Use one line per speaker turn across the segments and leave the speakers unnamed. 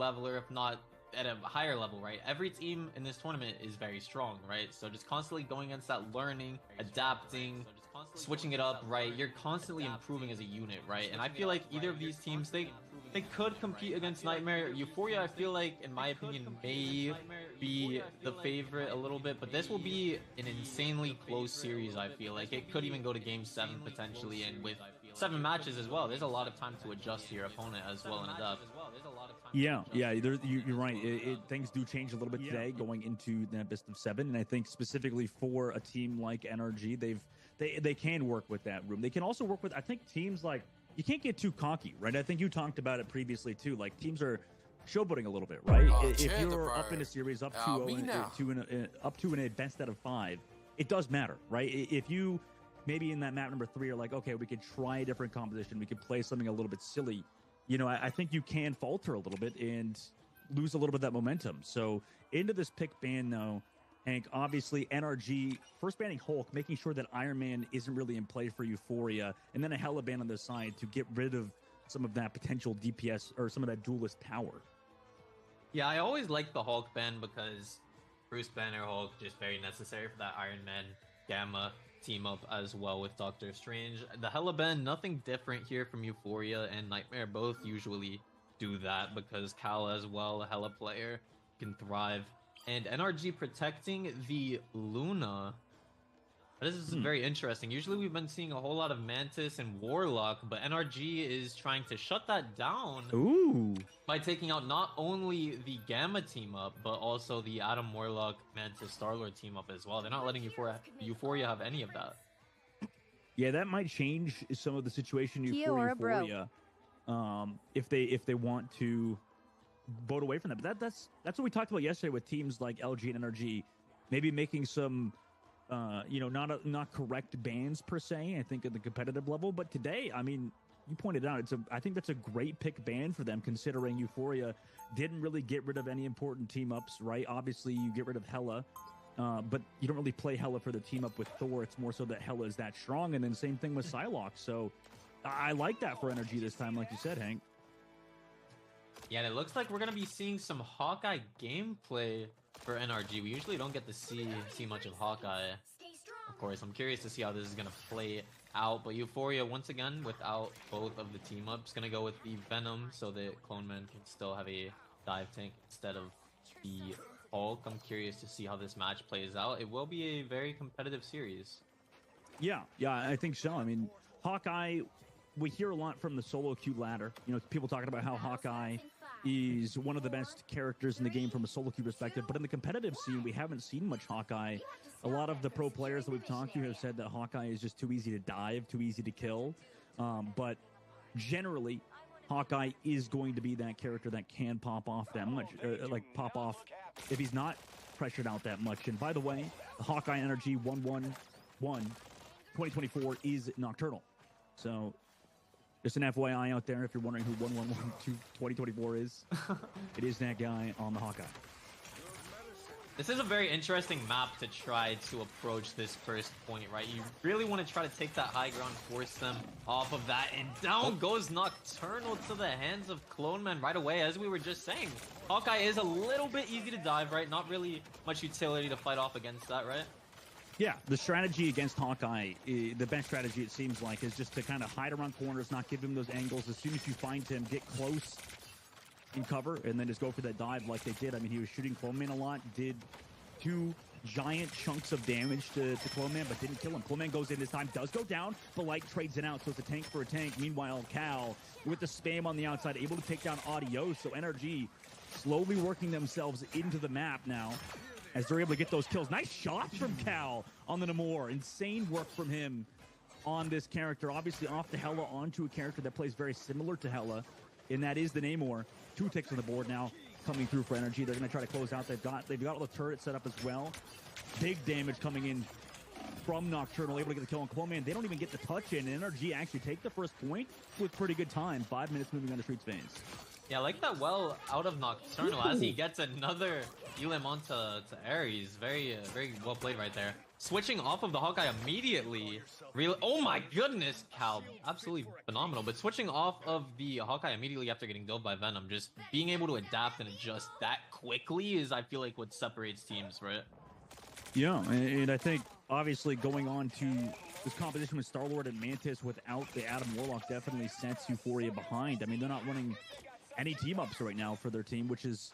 level, or if not at a higher level, right? Every team in this tournament is very strong, right? So just constantly going against that, learning, adapting, switching it up, right? You're constantly improving as a unit, right? And I feel like either of these teams, they could compete against Nightmare. Euphoria, I feel like, in my opinion, may be the favorite a little bit, but this will be an insanely close series. I feel like it could even go to game 7 potentially, and with 7 matches as well, there's a lot of time to adjust to your opponent as well in a dub.
Yeah, you're right. Things do change a little bit today going into the best of 7, and I think specifically for a team like NRG, they can work with that room. They can also work with, I think, teams like, you can't get too cocky, right? I think you talked about it previously too. Like, teams are showboating a little bit, right? If you're up in a series, up to in a best out of 5, it does matter, right? If you maybe in that map number 3 are like, okay, we could try a different composition, we could play something a little bit silly. You know, I think you can falter a little bit and lose a little bit of that momentum. So into this pick ban, though, Hank, obviously NRG first banning Hulk, making sure that Iron Man isn't really in play for Euphoria, and then a Hella ban on the side to get rid of some of that potential DPS or some of that duelist power.
Yeah, I always like the Hulk ban because Bruce Banner Hulk just very necessary for that Iron Man Gamma team up as well with Doctor Strange. The Hella ban, nothing different here from Euphoria and Nightmare. Both usually do that because Cal as well, a Hella player, can thrive. And NRG protecting the Luna. This is very interesting. Usually we've been seeing a whole lot of Mantis and Warlock, but NRG is trying to shut that down by taking out not only the Gamma team up, but also the Adam Warlock Mantis Starlord team up as well. They're not letting Euphoria have any of that.
Yeah, that might change some of the situation for Euphoria if they want to vote away from that. But that's what we talked about yesterday with teams like LG and NRG, maybe making some not correct bans per se, I think at the competitive level. But today, I mean, you pointed out, I think that's a great pick ban for them, considering Euphoria didn't really get rid of any important team ups, right? Obviously, you get rid of Hella, but you don't really play Hella for the team up with Thor. It's more so that Hella is that strong, and then same thing with Psylocke. So I like that for NRG this time, like you said, Hank.
Yeah, and it looks like we're going to be seeing some Hawkeye gameplay for NRG. We usually don't get to see much of Hawkeye. Of course, I'm curious to see how this is going to play out. But Euphoria, once again, without both of the team-ups, going to go with the Venom so that Clone Man can still have a dive tank instead of the Hulk. I'm curious to see how this match plays out. It will be a very competitive series.
Yeah, I think so. I mean, Hawkeye, we hear a lot from the solo queue ladder. You know, people talking about how Hawkeye is one of the best characters in the game from a solo queue perspective, but in the competitive scene, we haven't seen much Hawkeye. A lot of the pro players that we've talked to have said that Hawkeye is just too easy to dive, too easy to kill. But generally, Hawkeye is going to be that character that can pop off that much, pop off if he's not pressured out that much. And by the way, the Hawkeye Energy 111 2024 is Nocturnal. So just an FYI out there, if you're wondering who 111 2024 is, it is that guy on the Hawkeye.
This is a very interesting map to try to approach this first point, right? You really want to try to take that high ground, force them off of that, and down goes Nocturnal to the hands of Clone Man right away, as we were just saying. Hawkeye is a little bit easy to dive, right? Not really much utility to fight off against that, right?
Yeah, the strategy against Hawkeye, the best strategy it seems like, is just to kind of hide around corners, not give him those angles. As soon as you find him, get close in cover, and then just go for that dive like they did. I mean, he was shooting Clone Man a lot, did 2 giant chunks of damage to Clone Man, but didn't kill him. Clone Man goes in this time, does go down, but Light trades it out, so it's a tank for a tank. Meanwhile, Cal, with the spam on the outside, able to take down Audio, so NRG slowly working themselves into the map now, as they're able to get those kills. Nice shots from Cal on the Namor. Insane work from him on this character. Obviously off the Hella onto a character that plays very similar to Hella, and that is the Namor. 2 ticks on the board now coming through for NRG. They're going to try to close out. They've got all the turrets set up as well. Big damage coming in from Nocturnal, able to get the kill on Clone Man. They don't even get the touch in. NRG actually take the first point with pretty good time. 5 minutes moving on to Streets Veins.
Yeah, I like that well out of Nocturnal as he gets another Elam onto Ares. Very well played right there. switching off of the Hawkeye immediately. Really, oh my goodness, Cal, absolutely phenomenal. But switching off of the Hawkeye immediately after getting dove by Venom, just being able to adapt and adjust that quickly is, I feel like, what separates teams, right?
Yeah, and I think obviously going on to this competition with Star-Lord and Mantis without the Adam Warlock definitely sets Euphoria behind. I mean, they're not running any team-ups right now for their team, which is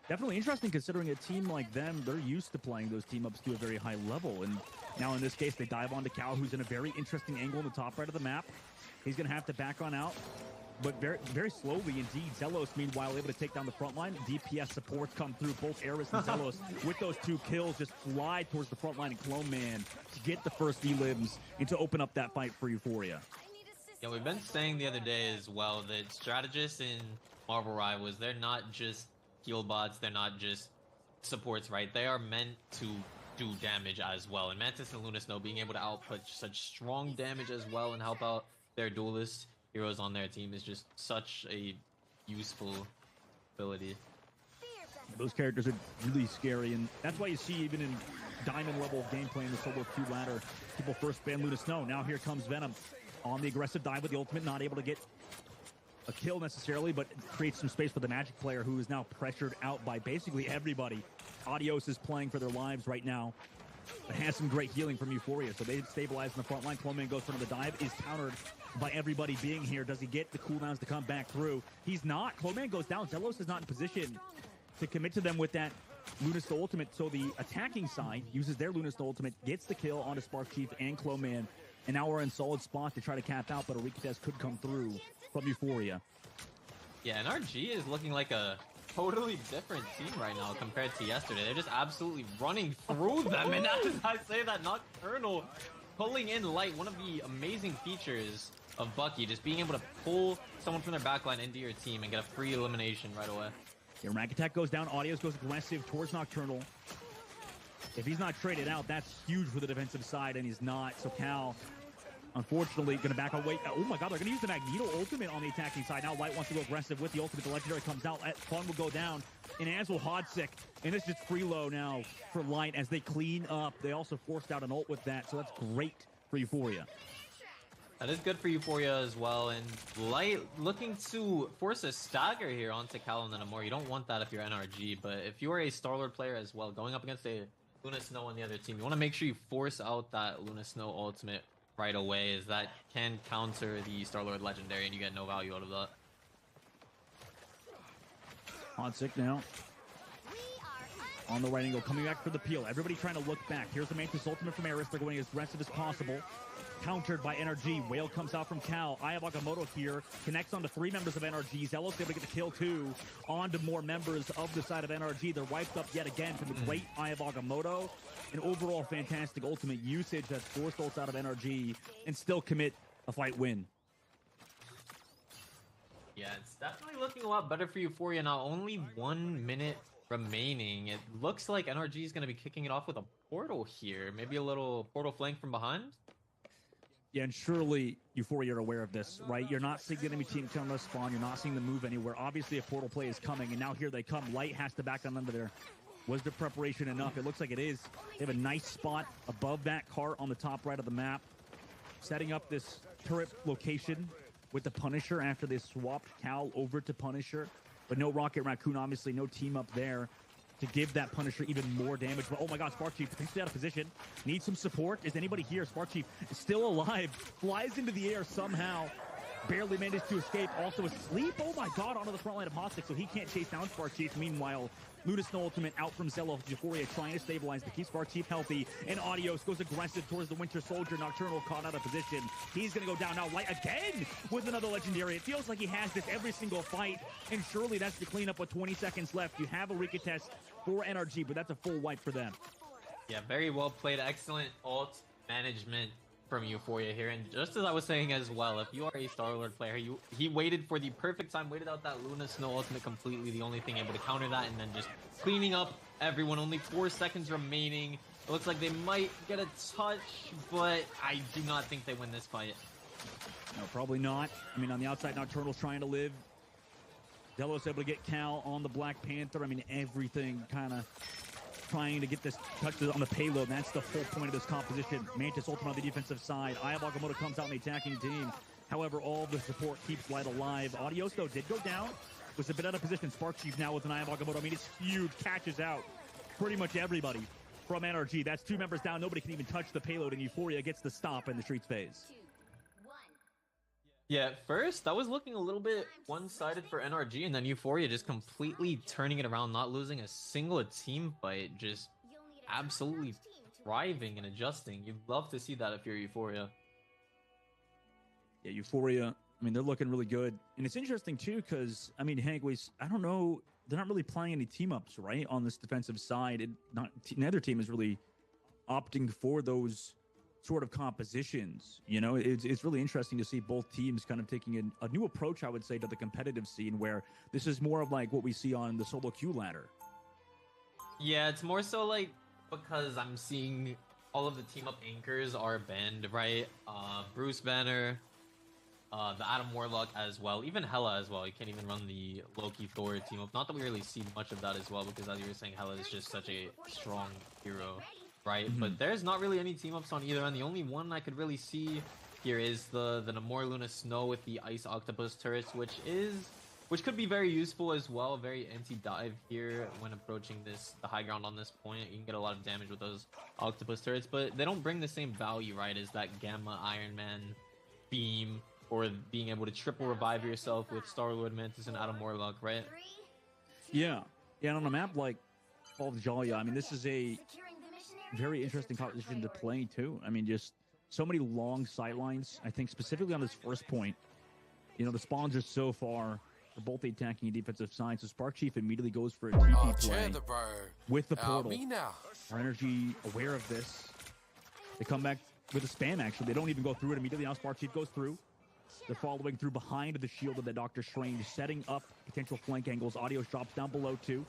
definitely interesting considering a team like them, they're used to playing those team-ups to a very high level. And now in this case, they dive onto Cal, who's in a very interesting angle in the top right of the map. He's going to have to back on out, but very, very slowly indeed. Zelos, meanwhile, able to take down the front line. DPS supports come through. Both Eris and Zelos, with those 2 kills, just fly towards the front line and Clone Man to get the first elims and to open up that fight for Euphoria.
Yeah, we've been saying the other day as well that strategists in Marvel Rivals, they're not just heal bots, they're not just supports, right? They are meant to do damage as well. And Mantis and Luna Snow being able to output such strong damage as well and help out their duelist heroes on their team is just such a useful ability.
Those characters are really scary, and that's why you see even in diamond level gameplay in the solo queue ladder, people first ban Luna Snow. Now here comes Venom on the aggressive dive with the ultimate, not able to get a kill necessarily, but creates some space for the Magic player, who is now pressured out by basically everybody. Adios is playing for their lives right now, but has some great healing from Euphoria, so they stabilize in the front line. Clone Man goes for another dive, is countered by everybody being here. Does he get the cooldowns to come back through? He's not. Clone Man goes down. Zelos is not in position to commit to them with that Luna Snow ultimate, so the attacking side uses their Luna Snow ultimate, gets the kill onto Spark Chief and Clone Man, and now we're in solid spot to try to cap out, but a retest could come through from Euphoria.
Yeah, and RG is looking like a totally different team right now compared to yesterday. They're just absolutely running through them, and as I say that, Nocturnal pulling in Light, one of the amazing features of Bucky, just being able to pull someone from their backline into your team and get a free elimination right away.
Yeah, Rank Attack goes down, Audios goes aggressive towards Nocturnal. If he's not traded out, that's huge for the defensive side, and he's not. So Cal, unfortunately, going to back away. Oh my god, they're going to use the Magneto ultimate on the attacking side. Now Light wants to go aggressive with the ultimate. The legendary comes out. Fun will go down, and as will Hodsick. And it's just free low now for Light as they clean up. They also forced out an ult with that, so that's great for Euphoria.
That is good for Euphoria as well, and Light looking to force a stagger here onto Cal and then Amor. You don't want that if you're NRG, but if you are a Star-Lord player as well, going up against a Luna Snow on the other team, you want to make sure you force out that Luna Snow ultimate right away, as that can counter the Star-Lord legendary and you get no value out of that.
Hodsick now on the right angle, coming back for the peel. Everybody trying to look back. Here's the Mantis ultimate from Eris. They're going as aggressive as possible. Countered by NRG. Whale comes out from Cal. Aya Wakamoto here connects onto 3 members of NRG. Zelos able to get the kill too onto more members of the side of NRG. They're wiped up yet again from the great Aya Wakamoto. An overall fantastic ultimate usage that's forced ults out of NRG and still commit a fight win.
Yeah, it's definitely looking a lot better for Euphoria now. Only 1 minute remaining. It looks like NRG is going to be kicking it off with a portal here. Maybe a little portal flank from behind.
Yeah, and surely Euphoria are aware of this, right? You're not seeing the enemy team come to spawn. You're not seeing them move anywhere. Obviously, a portal play is coming, and now here they come. Light has to back them under there. Was the preparation enough? It looks like it is. They have a nice spot above that cart on the top right of the map, setting up this turret location with the Punisher after they swapped Cal over to Punisher. But no Rocket Raccoon, obviously, no team up there to give that Punisher even more damage. But oh my god, Spark Chief potentially out of position. Needs some support. Is anybody here? Spark Chief is still alive. Flies into the air somehow. Barely managed to escape. Also asleep. Oh my god, onto the front line of Hostic, so he can't chase down Spark Chief. Meanwhile, Luna Snow ultimate out from Zelos. Euphoria trying to stabilize to keep Spark Chief healthy. And Audios goes aggressive towards the Winter Soldier. Nocturnal caught out of position. He's going to go down now. Light again with another legendary. It feels like he has this every single fight. And surely that's the cleanup with 20 seconds left. You have a Rika test for NRG, but that's a full wipe for them.
Yeah, very well played. Excellent ult management from Euphoria here. And just as I was saying as well, if you are a Star-Lord player, he waited for the perfect time, waited out that Luna Snow ultimate completely, the only thing able to counter that, and then just cleaning up everyone. Only 4 seconds remaining. It looks like they might get a touch, but I do not think they win this fight.
No, probably not. I mean, on the outside, Nocturnal's trying to live. Delos able to get Cal on the Black Panther. I mean, everything kind of trying to get this touch on the payload. That's the full point of this composition. Mantis ultimate on the defensive side. Aya Bagamoto comes out in the attacking team. However, all of the support keeps Light alive. Adios, though, did go down. Was a bit out of position. Spark Chief now with an Aya Bagamoto. I mean, it's huge. Catches out pretty much everybody from NRG. That's 2 members down. Nobody can even touch the payload, and Euphoria gets the stop in the Streets phase.
Yeah, at first, that was looking a little bit one-sided for NRG, and then Euphoria just completely turning it around, not losing a single team fight, just absolutely thriving and adjusting. You'd love to see that if you're Euphoria.
Yeah, Euphoria, I mean, they're looking really good. And it's interesting, too, because, I mean, Hank, I don't know, they're not really playing any team-ups, right, on this defensive side. Neither team is really opting for those sort of compositions. You know, it's really interesting to see both teams kind of taking a new approach, I would say, to the competitive scene, where this is more of like what we see on the solo queue ladder.
Yeah, it's more so like because I'm seeing all of the team up anchors are banned, right? Bruce Banner, the Adam Warlock as well, even Hela as well. You can't even run the Loki Thor team up. Not that we really see much of that as well, because as you were saying, Hela is just such a strong hero. Right, but there's not really any team ups on either end. The only one I could really see here is the Namor Luna Snow with the Ice Octopus turrets, which could be very useful as well. Very anti-dive here when approaching the high ground on this point. You can get a lot of damage with those Octopus turrets, but they don't bring the same value, right, as that Gamma Iron Man beam, or being able to triple revive yourself with Star-Lord, Mantis, and Adam Warlock, right?
Yeah, and on a map like Fall of Jalia, I mean, this is a very interesting composition to play too. I mean, just so many long sight lines. I think specifically on this first point, you know, the spawns are so far for both the attacking and defensive side. So Spark Chief immediately goes for a TP play with the portal. Our Energy aware of this. They come back with a spam, actually. They don't even go through it immediately. Now Spark Chief goes through. They're following through behind the shield of the Doctor Strange, setting up potential flank angles. Adios drops down below too.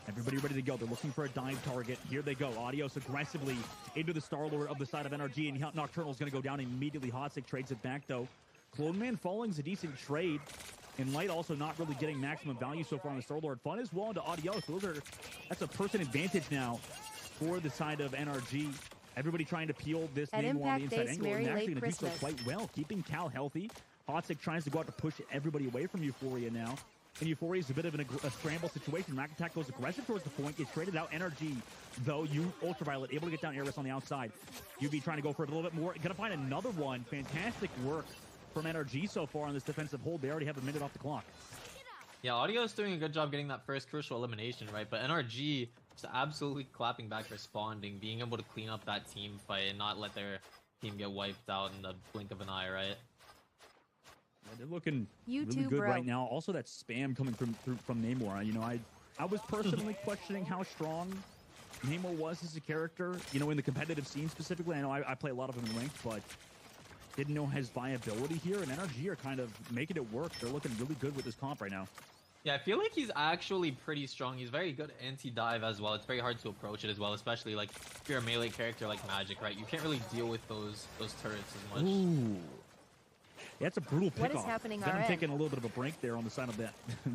Everybody ready to go. They're looking for a dive target. Here they go. Adios aggressively into the Star-Lord of the side of NRG, and Nocturnal's going to go down immediately. Hotsick trades it back, though. Clone Man falling is a decent trade, and Light also not really getting maximum value so far on the Star-Lord. Fun is well into Adios. That's a person advantage now for the side of NRG. Everybody trying to peel this Namor on the inside angle, and they're actually going to do so quite well, keeping Cal healthy. Hotsick tries to go out to push everybody away from Euphoria now. And Euphoria is a bit of a scramble situation. Rack Attack goes aggressive towards the point, gets traded out. NRG, though, Ultraviolet, able to get down Eris on the outside. UV trying to go for it a little bit more. Gonna find another one. Fantastic work from NRG so far on this defensive hold. They already have a minute off the clock.
Yeah, Audio's doing a good job getting that first crucial elimination, right? But NRG just absolutely clapping back, responding, being able to clean up that team fight and not let their team get wiped out in the blink of an eye, right?
Yeah, they're looking really good right now. Also, that spam coming from Namor. You know, I was personally questioning how strong Namor was as a character. You know, in the competitive scene specifically. I know I play a lot of him in ranked, but didn't know his viability here. And NRG are kind of making it work. They're looking really good with this comp right now.
Yeah, I feel like he's actually pretty strong. He's very good anti-dive as well. It's very hard to approach it as well, especially like if you're a melee character like Magic, right? You can't really deal with those turrets as much.
Ooh. Yeah, it's a brutal pickoff.
What is happening
Then I'm taking a little bit of a break there on the side of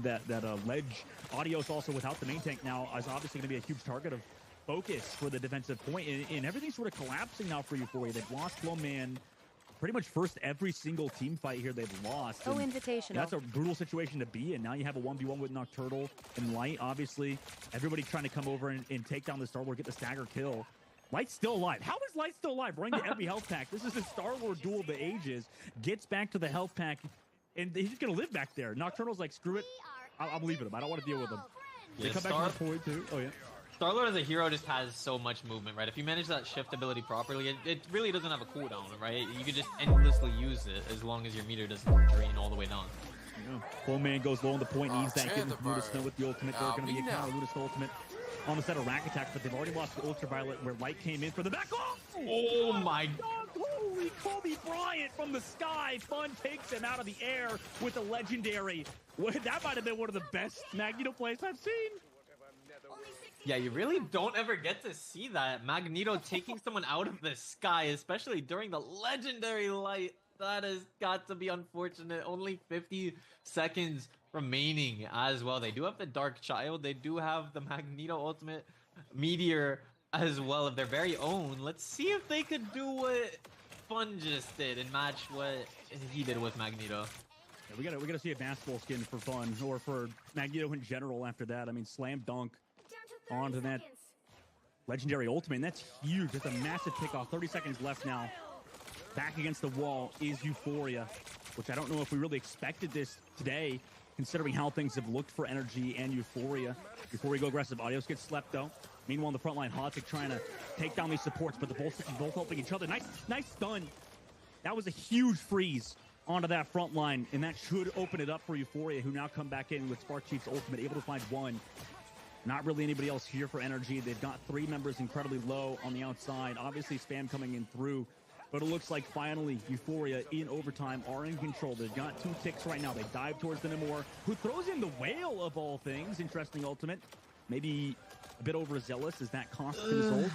that ledge. Adios also without the main tank now is obviously going to be a huge target of focus for the defensive point, and everything's sort of collapsing now for Euphoria. They've lost Clone Man pretty much first every single team fight here they've lost.
Oh, invitational.
That's a brutal situation to be in. Now you have a 1v1 with Nocturnal and Light, obviously. Everybody trying to come over and take down the Star-Lord, get the stagger kill. Light's still alive. How is Light still alive? Running the heavy health pack. This is a Star-Lord duel of the ages. Gets back to the health pack, and he's just going to live back there. Nocturnal's like, screw it. I'm leaving him. I don't want to deal with him. They come back to the point, too. Oh, yeah.
Star-Lord as a hero just has so much movement, right? If you manage that shift ability properly, it really doesn't have a cooldown, right? You can just endlessly use it as long as your meter doesn't drain all the way down.
Yeah. Full man goes low on the point, needs that hit with Luna Snow with the ultimate. There's going to be a counter Luna Snow ultimate on the set of Rack Attack, but they've already lost the Ultraviolet where Light came in for the back.
Oh my
God! Holy Kobe Bryant from the sky. Fun takes him out of the air with the legendary. That might have been one of the best Magneto plays I've seen.
Yeah, you really don't ever get to see that. Magneto taking someone out of the sky, especially during the legendary Light. That has got to be unfortunate. Only 50 seconds remaining as well. They do have the Dark Child. They do have the Magneto ultimate Meteor as well of their very own. Let's see if they could do what Fun just did and match what he did with Magneto.
Yeah, we gotta see a basketball skin for Fun or for Magneto in general after that. I mean, slam dunk onto that legendary ultimate, and that's huge. That's a massive pickoff. 30 seconds left now. Back against the wall is Euphoria, which I don't know if we really expected this today, considering how things have looked for Energy and Euphoria. Euphoria go aggressive. Audios gets slept, though. Meanwhile, on the front line, Hotic trying to take down these supports, but the both helping each other. Nice stun. That was a huge freeze onto that front line, and that should open it up for Euphoria, who now come back in with Spark Chief's ultimate, able to find one. Not really anybody else here for Energy. They've got 3 members incredibly low on the outside. Obviously, Spam coming in through. But it looks like finally Euphoria in overtime are in control. They've got 2 ticks right now. They dive towards the Namor, who throws in the whale of all things. Interesting ultimate. Maybe a bit overzealous as that cost results.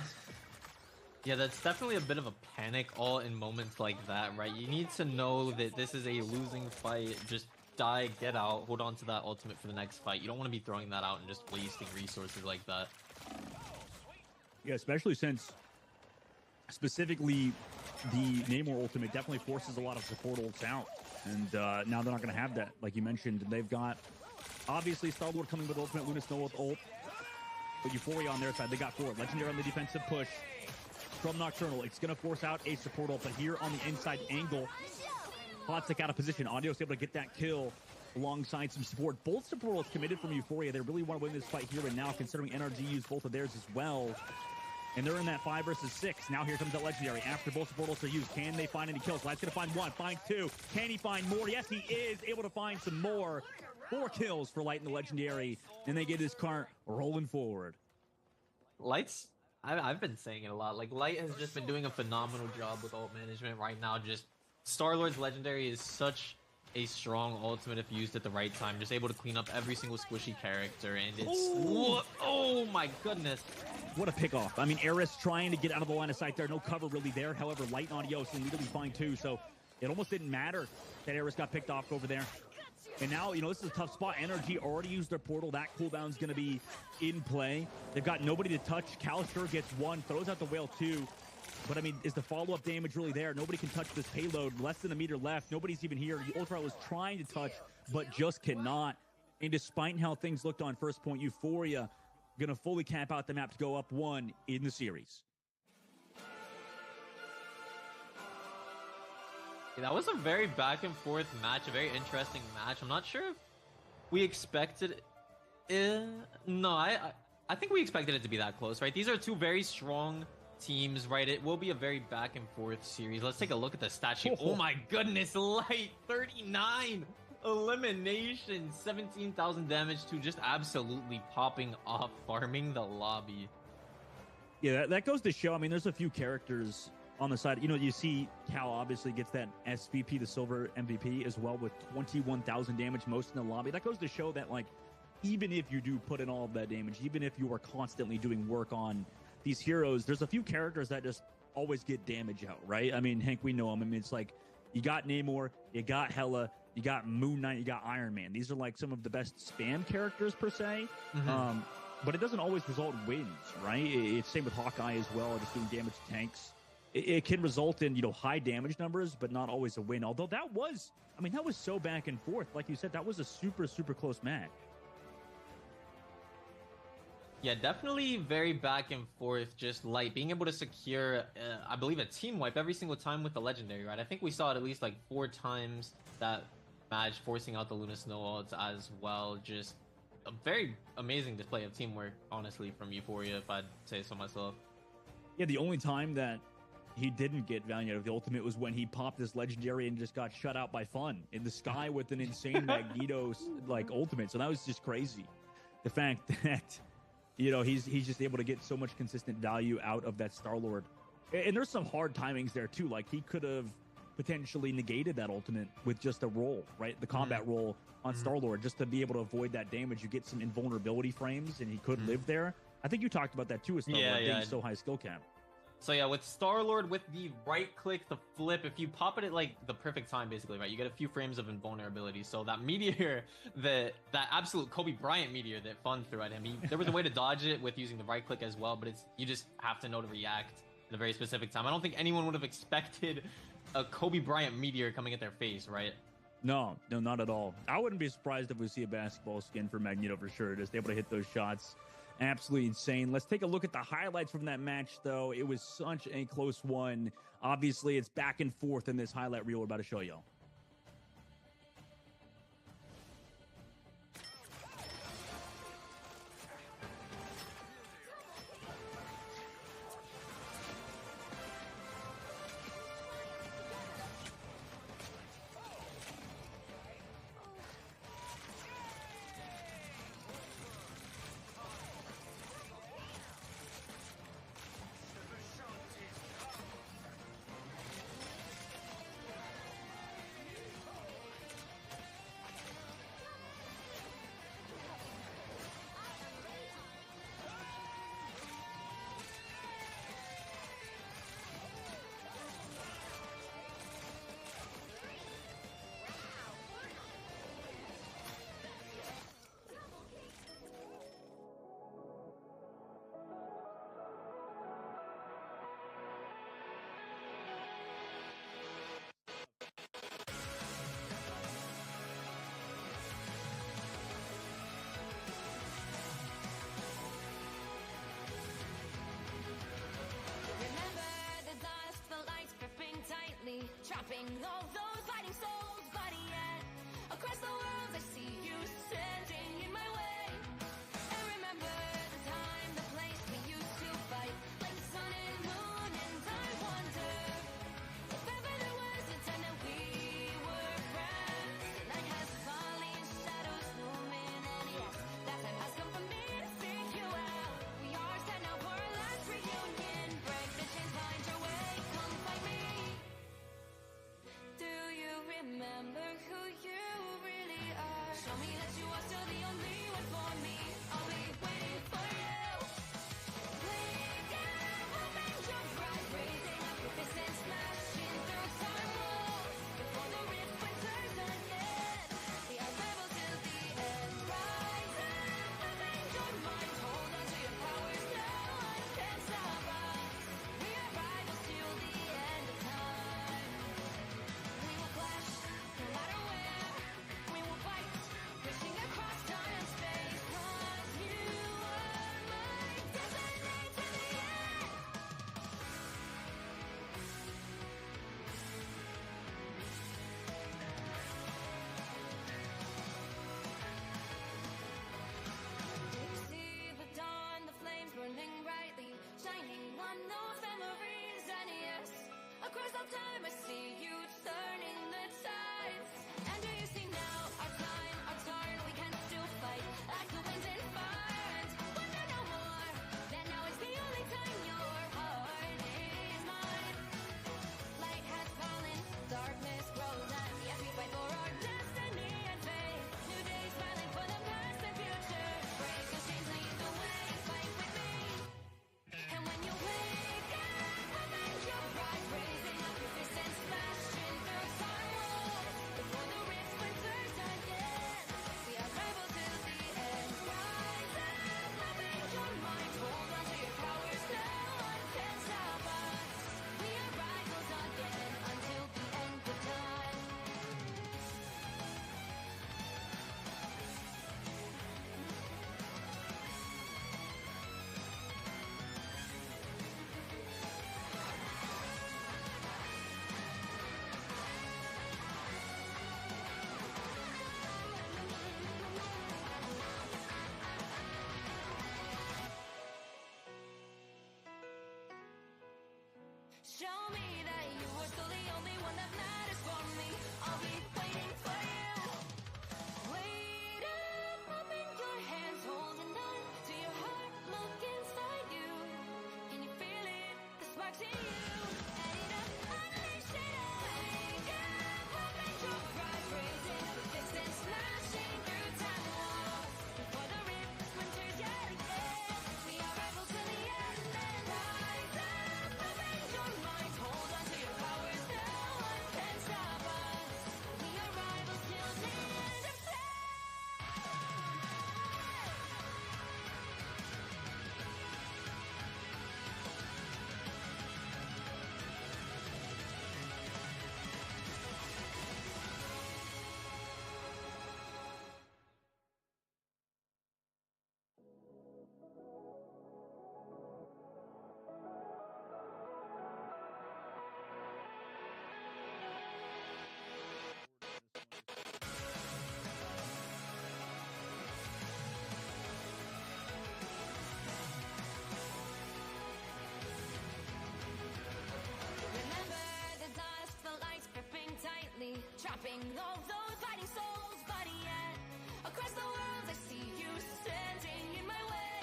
Yeah, that's definitely a bit of a panic all in moments like that, right? You need to know that this is a losing fight. Just die, get out, hold on to that ultimate for the next fight. You don't want to be throwing that out and just wasting resources like that.
Yeah, especially since specifically the Namor ultimate definitely forces a lot of support ults out. And now they're not going to have that, like you mentioned. They've got, obviously, Star-Lord coming with ultimate, Luna Snow with ult. But Euphoria on their side, they got forward. Legendary on the defensive push from Nocturnal. It's going to force out a support ult, but here on the inside angle, Hotic out of position. Audio's able to get that kill alongside some support. Both support ults committed from Euphoria. They really want to win this fight here and now, considering NRG used both of theirs as well. And they're in that 5 versus 6. Now here comes that Legendary. After both support ults are used, can they find any kills? Light's going to find 1, find 2. Can he find more? Yes, he is able to find some more. 4 kills for Light and the Legendary. And they get his cart rolling forward.
Light's, I've been saying it a lot. Like, Light has just been doing a phenomenal job with ult management right now. Just Star-Lord's Legendary is such a strong ultimate if used at the right time. Just able to clean up every single squishy character, and it's... Oh my goodness.
What a pickoff. I mean, Eris trying to get out of the line of sight there. No cover really there. However, Light and Audios immediately fine too, so it almost didn't matter that Eris got picked off over there. And now, you know, this is a tough spot. NRG already used their portal. That cooldown's going to be in play. They've got nobody to touch. Kalister gets 1, throws out the whale 2. But, I mean, is the follow-up damage really there? Nobody can touch this payload. Less than a meter left. Nobody's even here. The Ultra was trying to touch, but just cannot. And despite how things looked on first point, Euphoria going to fully cap out the map to go up 1 in the series.
Yeah, that was a very back-and-forth match, a very interesting match. I'm not sure if we expected it. No, I think we expected it to be that close, right? These are 2 very strong teams, right? It will be a very back-and-forth series. Let's take a look at the stat sheet. Oh my goodness, Light, 39 elimination, 17,000 damage to just absolutely popping off, farming the lobby.
Yeah, that goes to show. I mean, there's a few characters on the side. You know, you see Cal obviously gets that SVP, the silver MVP, as well, with 21,000 damage most in the lobby. That goes to show that, like, even if you do put in all of that damage, even if you are constantly doing work on these heroes, there's a few characters that just always get damage out, right? I mean, Hank, we know him. I mean, it's like you got Namor, you got Hela, you got Moon Knight, you got Iron Man. These are like some of the best spam characters per se. But it doesn't always result in wins, right? It's same with Hawkeye as well, just doing damage to tanks. It can result in, you know, high damage numbers, but not always a win. Although that was, I mean, that was so back and forth. Like you said, that was a super, super close match.
Yeah, definitely very back and forth, just Light being able to secure, I believe, a team wipe every single time with the Legendary, right? I think we saw it at least like 4 times that match, forcing out the Luna Snow ults as well. Just a very amazing display of teamwork, honestly, from Euphoria, if I'd say so myself. Yeah,
the only time that he didn't get value out of the ultimate was when he popped this Legendary and just got shut out by Fun in the sky with an insane Magneto like ultimate. So that was just crazy. The fact that, you know, he's just able to get so much consistent value out of that Star-Lord. And there's some hard timings there too. Like, he could have potentially negated that ultimate with just a roll, right? The combat roll on Star-Lord, just to be able to avoid that damage. You get some invulnerability frames, and he could live there. I think you talked about that too with Star-Lord being so high skill cap.
So yeah, with Star-Lord, with the right click, the flip, if you pop it at like the perfect time, basically, right, you get a few frames of invulnerability. So that meteor, that absolute Kobe Bryant meteor that Fun threw at him, there was a way to dodge it with using the right click as well, but you just have to know to react at a very specific time. I don't think anyone would have expected a Kobe Bryant meteor coming at their face, right?
No, not at all. I wouldn't be surprised if we see a basketball skin for Magneto for sure. Just able to hit those shots. Absolutely insane. Let's take a look at the highlights from that match, though. It was such a close one. Obviously, it's back and forth in this highlight reel we're about to show you.
Trapping all those fighting souls, but yet across the world I see you standing in my way. I remember the time, the place we used to fight, like the sun and moon, and I wonder if ever there was a time that we were friends. The night has fallen, shadows looming, and yes, that time has come for me to seek you out. We are set now for our last reunion. Break the chains, find your way, come find me. trapping all those fighting souls. But yet, across the world, I see you standing in my way.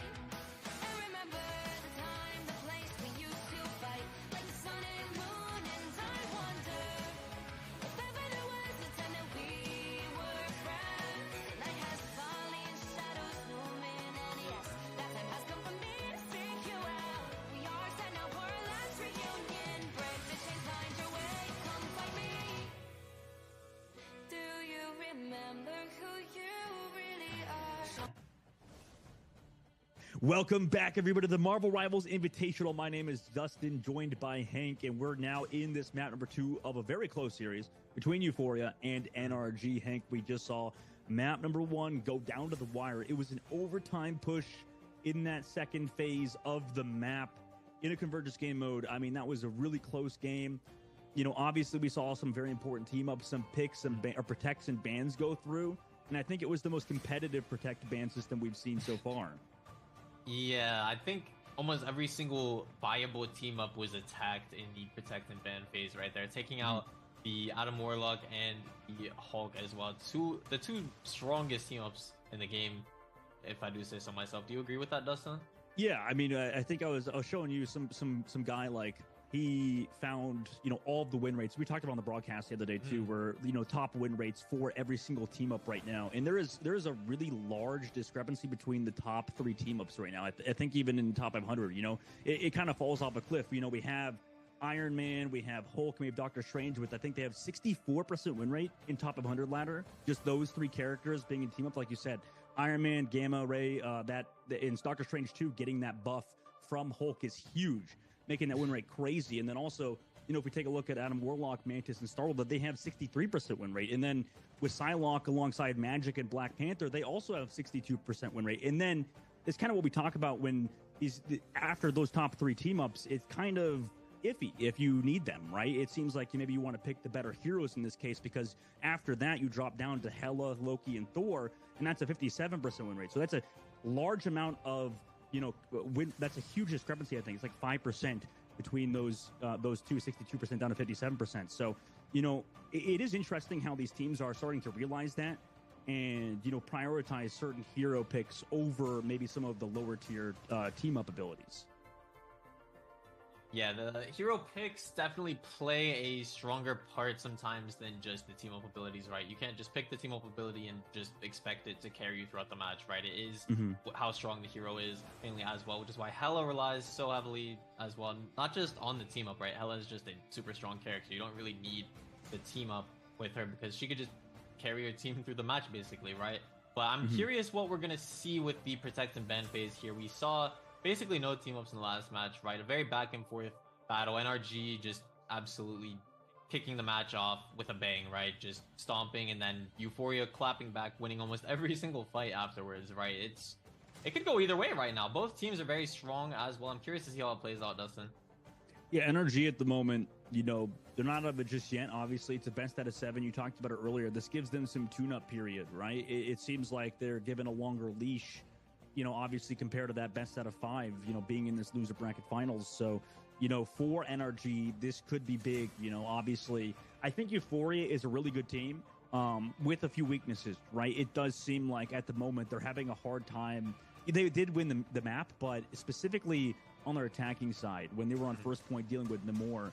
And remember the time, the place we used to fight, like the sun and moon. And I wonder if ever there was a time that we were friends. The night has fallen, shadows looming, and yes, that time has come for me to seek you out. We are set now for our last reunion. Break the chains, find your way, come find me. Do you remember who you really are?
Welcome back, everybody, to the Marvel Rivals Invitational. My name is Dustin, joined by Hank, and we're now in this map number 2 of a very close series between Euphoria and NRG. Hank, we just saw map number 1 go down to the wire. It was an overtime push in that second phase of the map in a Convergence game mode. I mean, that was a really close game. You know, obviously we saw some very important team ups, some picks, some protects and bans go through, and I think it was the most competitive protect ban system we've seen so far.
Yeah, I think almost every single viable team up was attacked in the protect and ban phase right there, taking out the Adam Warlock and the Hulk as well. The two strongest team ups in the game, if I do say so myself. Do you agree with that, Dustin?
Yeah, I mean, I think I was showing you some guy, like, he found, you know, all of the win rates. We talked about on the broadcast the other day too, where, you know, top win rates for every single team up right now. And there is a really large discrepancy between the top 3 team ups right now. I think even in the top 500, you know, it kind of falls off a cliff. You know, we have Iron Man, we have Hulk, and we have Doctor Strange with, I think they have 64% win rate in top 100 ladder. Just those 3 characters being in team up, like you said, Iron Man, Gamma Ray, in Doctor Strange 2, getting that buff from Hulk is huge, making that win rate crazy. And then also, you know, if we take a look at Adam Warlock, Mantis, and Star-Lord, they have 63% win rate. And then with Psylocke alongside Magic and Black Panther, they also have 62% win rate. And then it's kind of what we talk about when after those top 3 team-ups, it's kind of iffy if you need them, right? It seems like maybe you want to pick the better heroes in this case, because after that, you drop down to Hela, Loki, and Thor, and that's a 57% win rate. So that's a large amount of, you know, that's a huge discrepancy. I think it's like 5% between those two, 62% down to 57%. So, you know, it is interesting how these teams are starting to realize that and, you know, prioritize certain hero picks over maybe some of the lower tier team up abilities.
Yeah, the hero picks definitely play a stronger part sometimes than just the team up abilities, right? You can't just pick the team up ability and just expect it to carry you throughout the match, right? It is how strong the hero is mainly as well, which is why Hela relies so heavily as well. Not just on the team up, right? Hela is just a super strong character. You don't really need the team up with her because she could just carry your team through the match basically, right? But I'm curious what we're going to see with the protect and ban phase here. We saw basically no team ups in the last match, right? A very back and forth battle. NRG just absolutely kicking the match off with a bang, right? Just stomping, and then Euphoria clapping back, winning almost every single fight afterwards, right? It could go either way right now. Both teams are very strong as well. I'm curious to see how it plays out, Dustin.
Yeah, NRG at the moment, you know, they're not out of it just yet. Obviously, it's a best out of 7. You talked about it earlier. This gives them some tune-up period, right? It seems like they're given a longer leash, you know, obviously compared to that best out of 5, you know, being in this loser bracket finals. So, you know, for NRG, this could be big. You know, obviously, I think Euphoria is a really good team with a few weaknesses, right? It does seem like at the moment they're having a hard time. They did win the map, but specifically on their attacking side, when they were on first point dealing with Namor,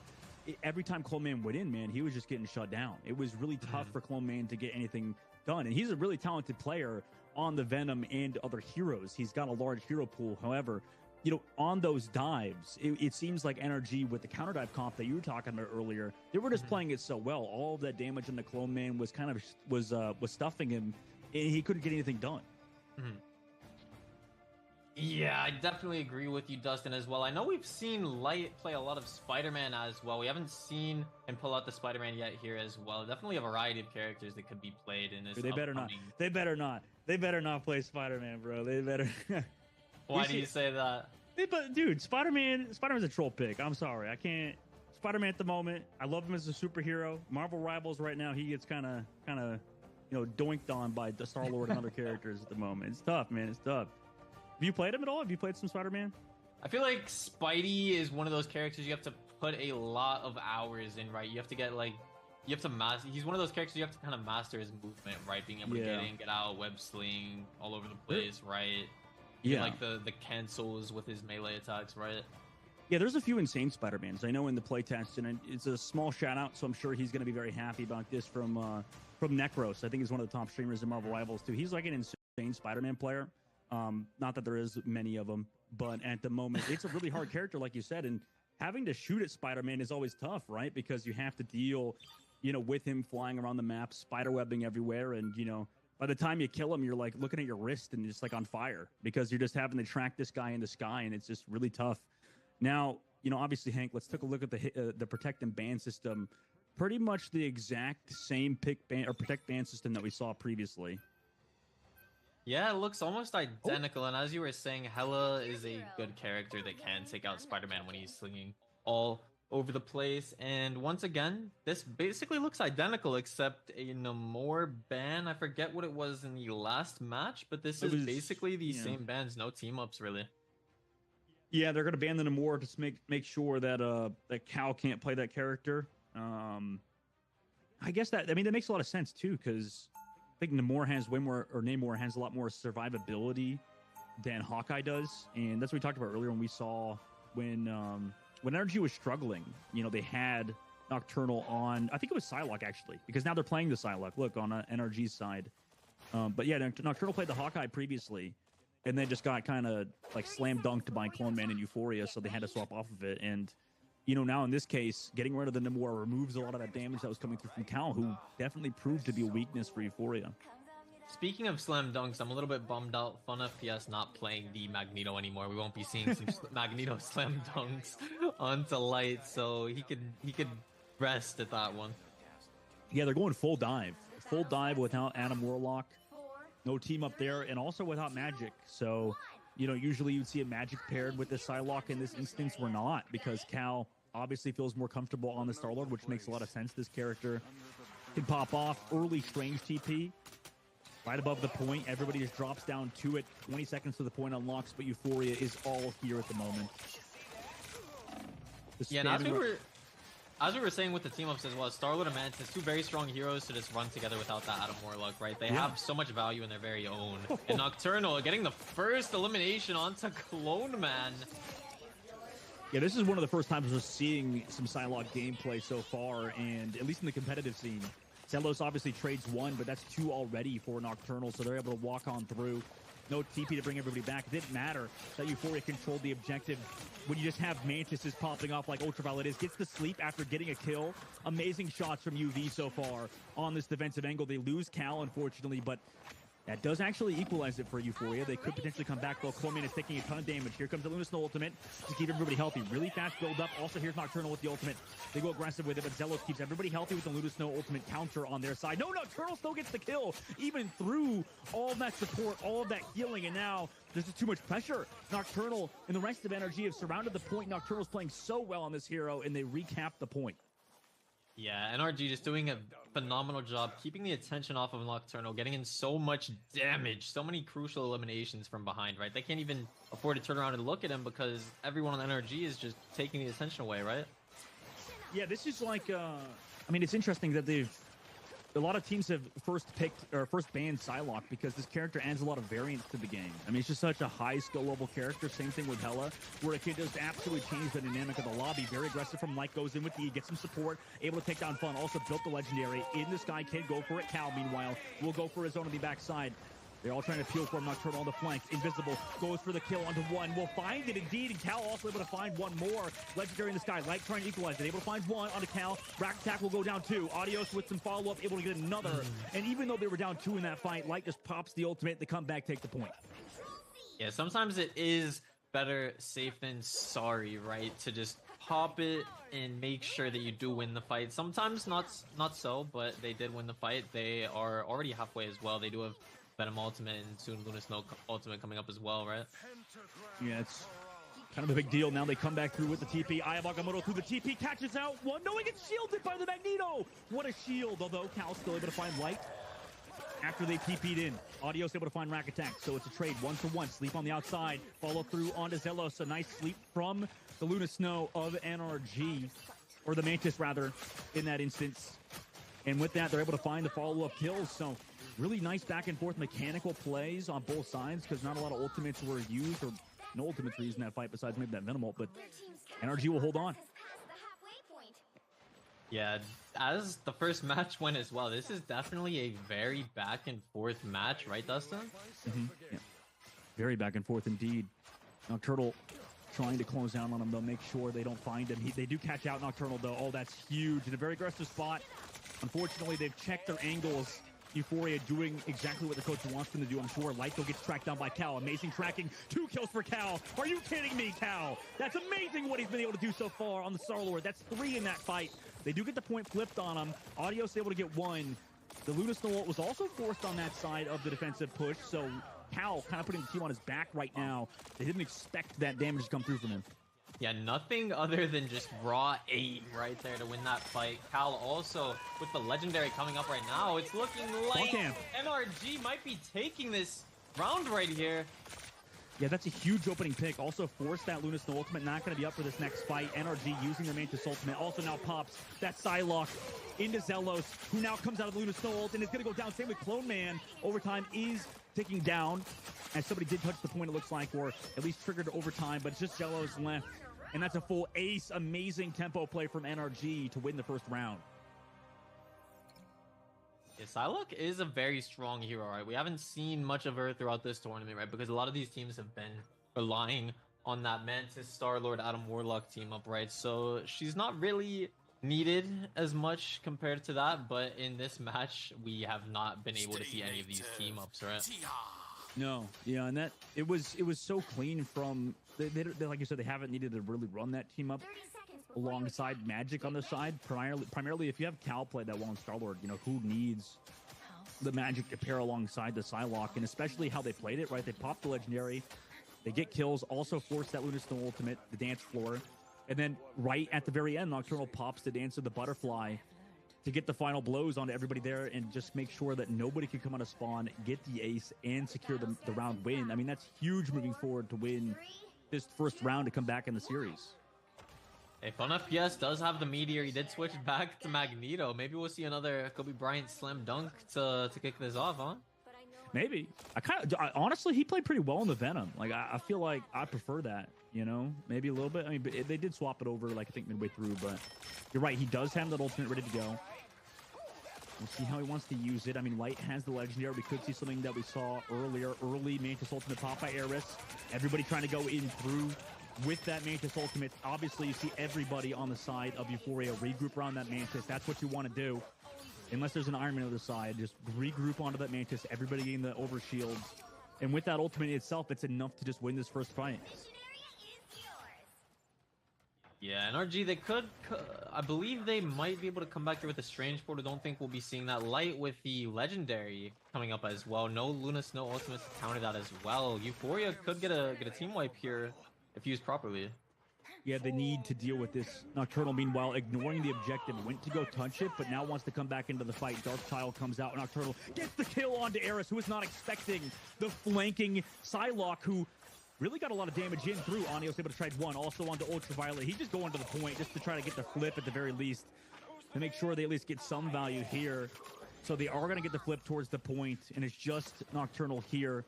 every time Cloman went in, man, he was just getting shut down. It was really tough for Cloman to get anything done. And he's a really talented player on the Venom and other heroes. He's got a large hero pool. However, you know, on those dives, it seems like NRG with the counter dive comp that you were talking about earlier, they were just playing it so well. All of that damage on the Clone Man was kind of was stuffing him, and he couldn't get anything done.
Yeah, I definitely agree with you, Dustin, as well. I know we've seen Light play a lot of Spider-Man as well. We haven't seen him pull out the Spider-Man yet here as well. Definitely a variety of characters that could be played in this.
They better not. They better not. They better not play Spider-Man, bro. They better.
Why do you say that?
But dude, Spider-Man's a troll pick. I'm sorry, I can't. Spider-Man at the moment, I love him as a superhero. Marvel Rivals right now, he gets kind of, you know, doinked on by the Star-Lord and other characters at the moment. It's tough, man. It's tough. Have you played him at all? Have you played some Spider-Man?
I feel like Spidey is one of those characters you have to put a lot of hours in, right? You have to get like you have to master. He's one of those characters you have to kind of master his movement, right? Being able to get in, get out, web sling all over the place, right?
Yeah,
like the cancels with his melee attacks, right?
Yeah, there's a few insane Spider-Mans I know in the playtest, and it's a small shout out, so I'm sure he's going to be very happy about this from Necros. I think he's one of the top streamers in Marvel Rivals too. He's like an insane Spider-Man player. Not that there is many of them, but at the moment, it's a really hard character, like you said, and having to shoot at Spider-Man is always tough, right? Because you have to deal, with him flying around the map, spider webbing everywhere, and by the time you kill him, you're like looking at your wrist and just like on fire because you're just having to track this guy in the sky, and it's just really tough. Now, obviously, Hank, let's take a look at the protect and ban system. Pretty much the exact same protect ban system that we saw previously.
Yeah, it looks almost identical. And as you were saying, Hela is a good character that can take out Spider-Man when he's slinging all over the place. And once again, this basically looks identical except a Namor ban. I forget what it was in the last match, but this is basically the same bans, no team-ups really.
Yeah, they're going to ban the Namor to make sure that that Cal can't play that character. I guess that makes a lot of sense too, because I think Namor has Namor has a lot more survivability than Hawkeye does, and that's what we talked about earlier when we saw when Energy was struggling. They had Nocturnal on, I think it was Psylocke actually, because now they're playing the Psylocke. Look on NRG's side, but yeah, Nocturnal played the Hawkeye previously, and then just got kind of like slam dunked by Clone Man and Euphoria, so they had to swap off of it. And now in this case, getting rid of the Namor removes a lot of that damage that was coming through from Cal, who definitely proved to be a weakness for Euphoria.
Speaking of slam dunks, I'm a little bit bummed out. Fun FPS not playing the Magneto anymore. We won't be seeing some Magneto slam dunks onto Light, so he could rest at that one.
Yeah, they're going full dive without Adam Warlock. No team up there, and also without Magic. So, usually you'd see a Magic paired with the Psylocke. In this instance, we're not, because Cal obviously feels more comfortable on the Star-Lord, which makes a lot of sense. This character can pop off early Strange TP right above the point. Everybody just drops down to it. 20 seconds to the point unlocks, but Euphoria is all here at the moment.
Yeah, and as we were saying with the team-ups as well, Star-Lord and Mantis, two very strong heroes to just run together without that Adam Warlock, right? They have so much value in their very own. And Nocturnal getting the first elimination onto Clone Man.
Yeah, this is one of the first times we're seeing some Psylocke gameplay so far, and at least in the competitive scene. Zelos obviously trades one, but that's two already for Nocturnal, so they're able to walk on through. No TP to bring everybody back. It didn't matter that Euphoria controlled the objective when you just have Mantises popping off like Ultraviolet is. Gets to sleep after getting a kill. Amazing shots from UV so far on this defensive angle. They lose Cal, unfortunately, but that does actually equalize it for Euphoria. They could potentially come back, though. Clone Man is taking a ton of damage. Here comes the Luna Snow ultimate to keep everybody healthy. Really fast build up. Also, here's Nocturnal with the ultimate. They go aggressive with it, but Zelos keeps everybody healthy with the Luna Snow ultimate counter on their side. No, Nocturnal still gets the kill, even through all of that support, all of that healing, and now there's just too much pressure. Nocturnal and the rest of NRG have surrounded the point. Nocturnal's playing so well on this hero, and they recap the point.
Yeah, NRG just doing a phenomenal job keeping the attention off of Nocturnal, getting in so much damage, so many crucial eliminations from behind, right? They can't even afford to turn around and look at him because everyone on NRG is just taking the attention away, right?
Yeah, this is like, it's interesting that a lot of teams have first banned Psylocke because this character adds a lot of variance to the game. It's just such a high skill level character. Same thing with Hela, where it can just absolutely change the dynamic of the lobby. Very aggressive from Light, goes in with E, gets some support, able to take down Fun. Also built the legendary in the sky. Can go for it. Cal, meanwhile, will go for his own on the backside. They're all trying to peel for him. Nocturnal on the flanks. Invisible goes for the kill onto one. Will find it indeed. And Cal also able to find one more. Legendary in the sky. Light trying to equalize it. Able to find one onto Cal. Rack attack will go down two. Adios with some follow-up. Able to get another. And even though they were down two in that fight, Light just pops the ultimate. They come back, take the point.
Yeah, sometimes it is better safe than sorry, right? To just pop it and make sure that you do win the fight. Sometimes not so, but they did win the fight. They are already halfway as well. They do have Venom ultimate and soon Luna Snow ultimate coming up as well, right?
Yeah, it's kind of a big deal. Now they come back through with the TP. Aya Bagamoto through the TP, catches out one. No, he gets shielded by the Magneto. What a shield, although Cal's still able to find Light after they TP'd in. Adios able to find Rack Attack, so it's a trade 1-for-1. Sleep on the outside, follow through onto Zelos. A nice sleep from the Luna Snow of NRG, or the Mantis rather, in that instance. And with that, they're able to find the follow-up kills. So really nice back-and-forth mechanical plays on both sides because not a lot of ultimates were used, or no ultimates were used in that fight besides maybe that minimal, but NRG will hold on.
Yeah, as the first match went as well, this is definitely a very back-and-forth match, right, Dustin?
Yeah. Very back-and-forth indeed. Nocturnal trying to close down on him, though, make sure they don't find him. They do catch out Nocturnal, though. Oh, that's huge. In a very aggressive spot. Unfortunately, they've checked their angles. Euphoria doing exactly what the coach wants them to do. I'm sure Lyko gets tracked down by Cal. Amazing tracking. 2 kills for Cal. Are you kidding me, Cal? That's amazing what he's been able to do so far on the Star-Lord. That's 3 in that fight. They do get the point flipped on him. Audios able to get 1. The Luna Snow was also forced on that side of the defensive push, so Cal kind of putting the team on his back right now. They didn't expect that damage to come through from him.
Yeah, nothing other than just raw aim right there to win that fight. Cal also, with the legendary coming up right now, it's looking like NRG might be taking this round right here.
Yeah, that's a huge opening pick. Also forced that Luna Snow ultimate. Not going to be up for this next fight. NRG using their Mantis ultimate. Also now pops that Psylocke into Zelos, who now comes out of Luna Snow ult and is going to go down. Same with Clone Man. Overtime is ticking down. And somebody did touch the point, it looks like, or at least triggered overtime, but it's just Zelos left. And that's a full ace. Amazing tempo play from NRG to win the first round.
Yeah, Psylocke is a very strong hero, right? We haven't seen much of her throughout this tournament, right? Because a lot of these teams have been relying on that Mantis, Star-Lord, Adam Warlock team up, right? So she's not really needed as much compared to that, but in this match, we have not been able to see any of these team ups, right?
No, yeah, and that it was so clean from they like you said, they haven't needed to really run that team up alongside Magic on the side. Primarily, if you have Cal play that well in Star-Lord, you know, who needs the Magic to pair alongside the Psylocke, and especially how they played it, right? They popped the legendary, they get kills, also force that Luna Snow ultimate, the dance floor, and then right at the very end, Nocturnal pops the dance of the butterfly to get the final blows onto everybody there and just make sure that nobody can come out of spawn, get the ace, and secure the round win. I mean, that's huge moving forward to win this first round to come back in the series.
If FPS does have the Meteor, he did switch back to Magneto. Maybe we'll see another Kobe Bryant slam dunk to kick this off, huh?
Maybe. Honestly, he played pretty well in the Venom. Like, I feel like I prefer that, you know? Maybe a little bit. I mean, they did swap it over, like, I think midway through, but you're right. He does have that ultimate ready to go. We'll see how he wants to use it. I mean, Light has the legendary. We could see something that we saw earlier. Early Mantis ultimate pop by Eris. Everybody trying to go in through with that Mantis ultimate. Obviously, you see everybody on the side of Euphoria regroup around that Mantis. That's what you want to do. Unless there's an Iron Man on the side, just regroup onto that Mantis. Everybody getting the overshields. And with that ultimate itself, it's enough to just win this first fight.
Yeah, NRG, they could, I believe they might be able to come back here with a Strange Port. I don't think we'll be seeing that. Light with the Legendary coming up as well. No Luna Snow ultimates to counter that as well. Euphoria could get a team wipe here if used properly.
Yeah, they need to deal with this. Nocturnal, meanwhile, ignoring the objective, went to go touch it, but now wants to come back into the fight. Darkchild comes out. Nocturnal gets the kill onto Eris, who is not expecting the flanking Psylocke, who really got a lot of damage in through. Anios able to trade 1, also onto Ultraviolet. He's just going to the point just to try to get the flip at the very least, to make sure they at least get some value here. So they are going to get the flip towards the point, and it's just Nocturnal here.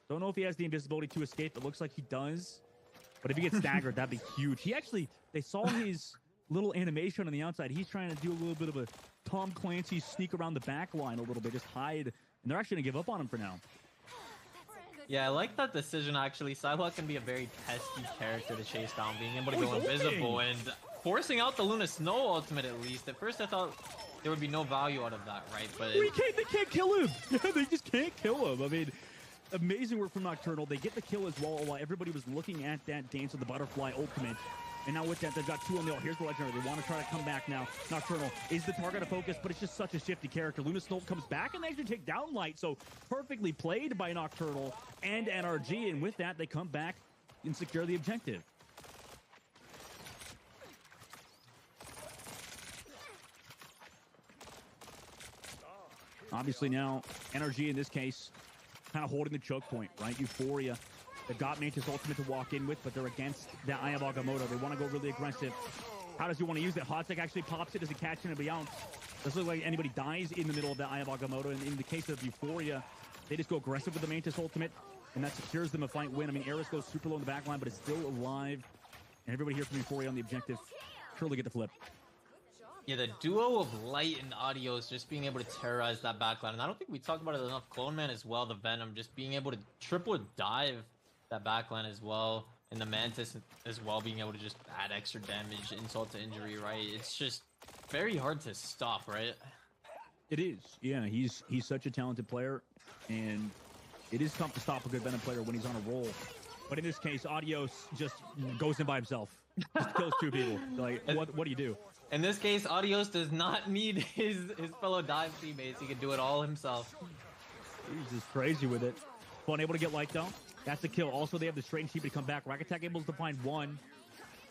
Don't know if he has the invisibility to escape. It looks like he does. But if he gets staggered, that'd be huge. He actually, they saw his little animation on the outside. He's trying to do a little bit of a Tom Clancy sneak around the back line a little bit, just hide. And they're actually going to give up on him for now.
Yeah, I like that decision, actually. Psylocke can be a very pesky character to chase down, being able to go invisible and forcing out the Luna Snow ultimate at least. At first, I thought there would be no value out of that, right? But
they can't kill him. Yeah, they just can't kill him. I mean, amazing work from Nocturnal. They get the kill as well while everybody was looking at that Dance of the Butterfly ultimate. And now with that, they've got 2 on the ult. Here's the legendary. They want to try to come back now. Nocturnal is the target of focus, but it's just such a shifty character. Luna Snow comes back and they actually take down Light. So perfectly played by Nocturnal and NRG. And with that, they come back and secure the objective. Obviously now, NRG in this case, kind of holding the choke point, right? Euphoria. They've got Mantis ultimate to walk in with, but they're against the Eye of Agamotto. They want to go really aggressive. How does he want to use it? Hotzek actually pops it. Does he catch anybody else? Doesn't look like anybody dies in the middle of that Eye of Agamotto. And in the case of Euphoria, they just go aggressive with the Mantis ultimate, and that secures them a fight win. I mean, Eris goes super low in the back line, but it's still alive. And everybody here from Euphoria on the objective surely get the flip.
Yeah, the duo of Light and Adios just being able to terrorize that backline. And I don't think we talked about it enough. Clone Man as well, the Venom, just being able to triple dive that backline as well. And the Mantis as well, being able to just add extra damage, insult to injury, right? It's just very hard to stop, right?
It is. Yeah, he's such a talented player. And it is tough to stop a good Venom player when he's on a roll. But in this case, Adios just goes in by himself. Just kills 2 people. Like, what do you do?
In this case, Adios does not need his fellow dive teammates. He can do it all himself.
He's just crazy with it. But unable to get Light, though. That's the kill. Also, they have the strange team to come back. Rack Attack able to find 1.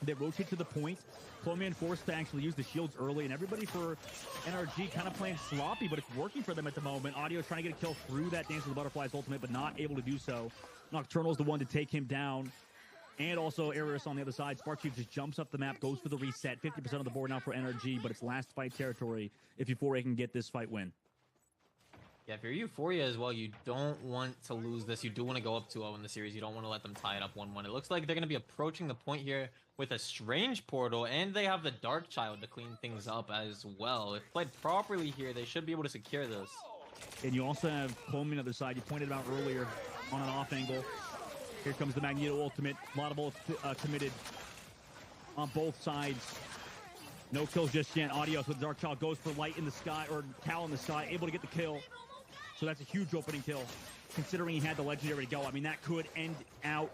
They rotate to the point. Clone Man forced to actually use the shields early, and everybody for NRG kind of playing sloppy, but it's working for them at the moment. Adios trying to get a kill through that Dance of the Butterflies ultimate, but not able to do so. Nocturnal's the one to take him down. And also Eris on the other side. Sparkchief just jumps up the map, goes for the reset. 50% of the board now for NRG, but it's last fight territory if Euphoria can get this fight win.
Yeah, if you're Euphoria as well, you don't want to lose this. You do want to go up 2-0 in the series. You don't want to let them tie it up 1-1. It looks like they're going to be approaching the point here with a Strange Portal, and they have the Dark Child to clean things up as well. If played properly here, they should be able to secure this.
And you also have Clone Man on the other side. You pointed him out earlier on an off angle. Here comes the Magneto ultimate. A lot of bullets committed on both sides. No kills just yet. Adios with Dark Child goes for Light in the sky, or Cal in the sky, able to get the kill. So that's a huge opening kill, considering he had the Legendary to go. I mean, that could end out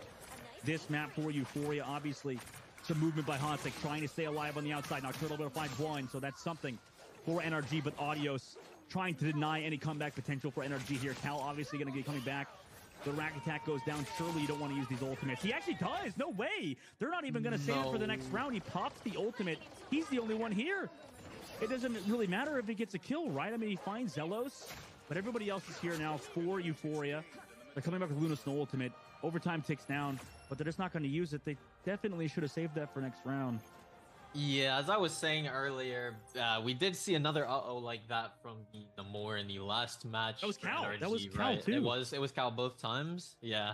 this map for Euphoria. Obviously, some movement by Hansik, trying to stay alive on the outside. Nocturnal will find 1, so that's something for NRG, but Adios trying to deny any comeback potential for NRG here. Cal obviously going to be coming back. The Rack Attack goes down. Surely you don't want to use these ultimates. He actually does. No way. They're not even going to save it for the next round. He pops the ultimate. He's the only one here. It doesn't really matter if he gets a kill, right? I mean, he finds Zelos, but everybody else is here now for Euphoria. They're coming back with Luna Snow ultimate. Overtime ticks down, but they're just not going to use it. They definitely should have saved that for next round.
Yeah, as I was saying earlier, we did see another like that from the Moore in the last match.
That was Cal.
NRG,
That was Cal
right?
too.
It was Cal both times. Yeah,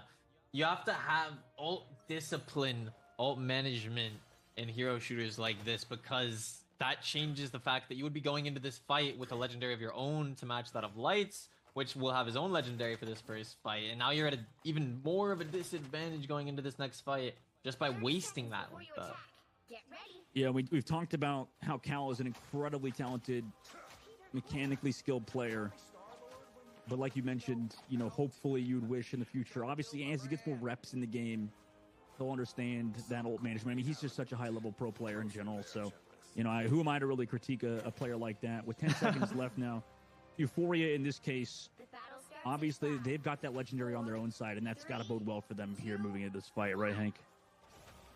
you have to have ult discipline, ult management in hero shooters like this, because that changes the fact that you would be going into this fight with a legendary of your own to match that of Lights, which will have his own legendary for this first fight, and now you're at even more of a disadvantage going into this next fight just by wasting that like that.
Yeah, we've talked about how Cal is an incredibly talented, mechanically skilled player. But like you mentioned, you know, hopefully you'd wish in the future. Obviously, as he gets more reps in the game, he'll understand that ult management. I mean, he's just such a high-level pro player in general. So, you know, who am I to really critique a player like that? With 10 seconds left now, Euphoria in this case, obviously they've got that legendary on their own side, and that's got to bode well for them here moving into this fight, right, Hank?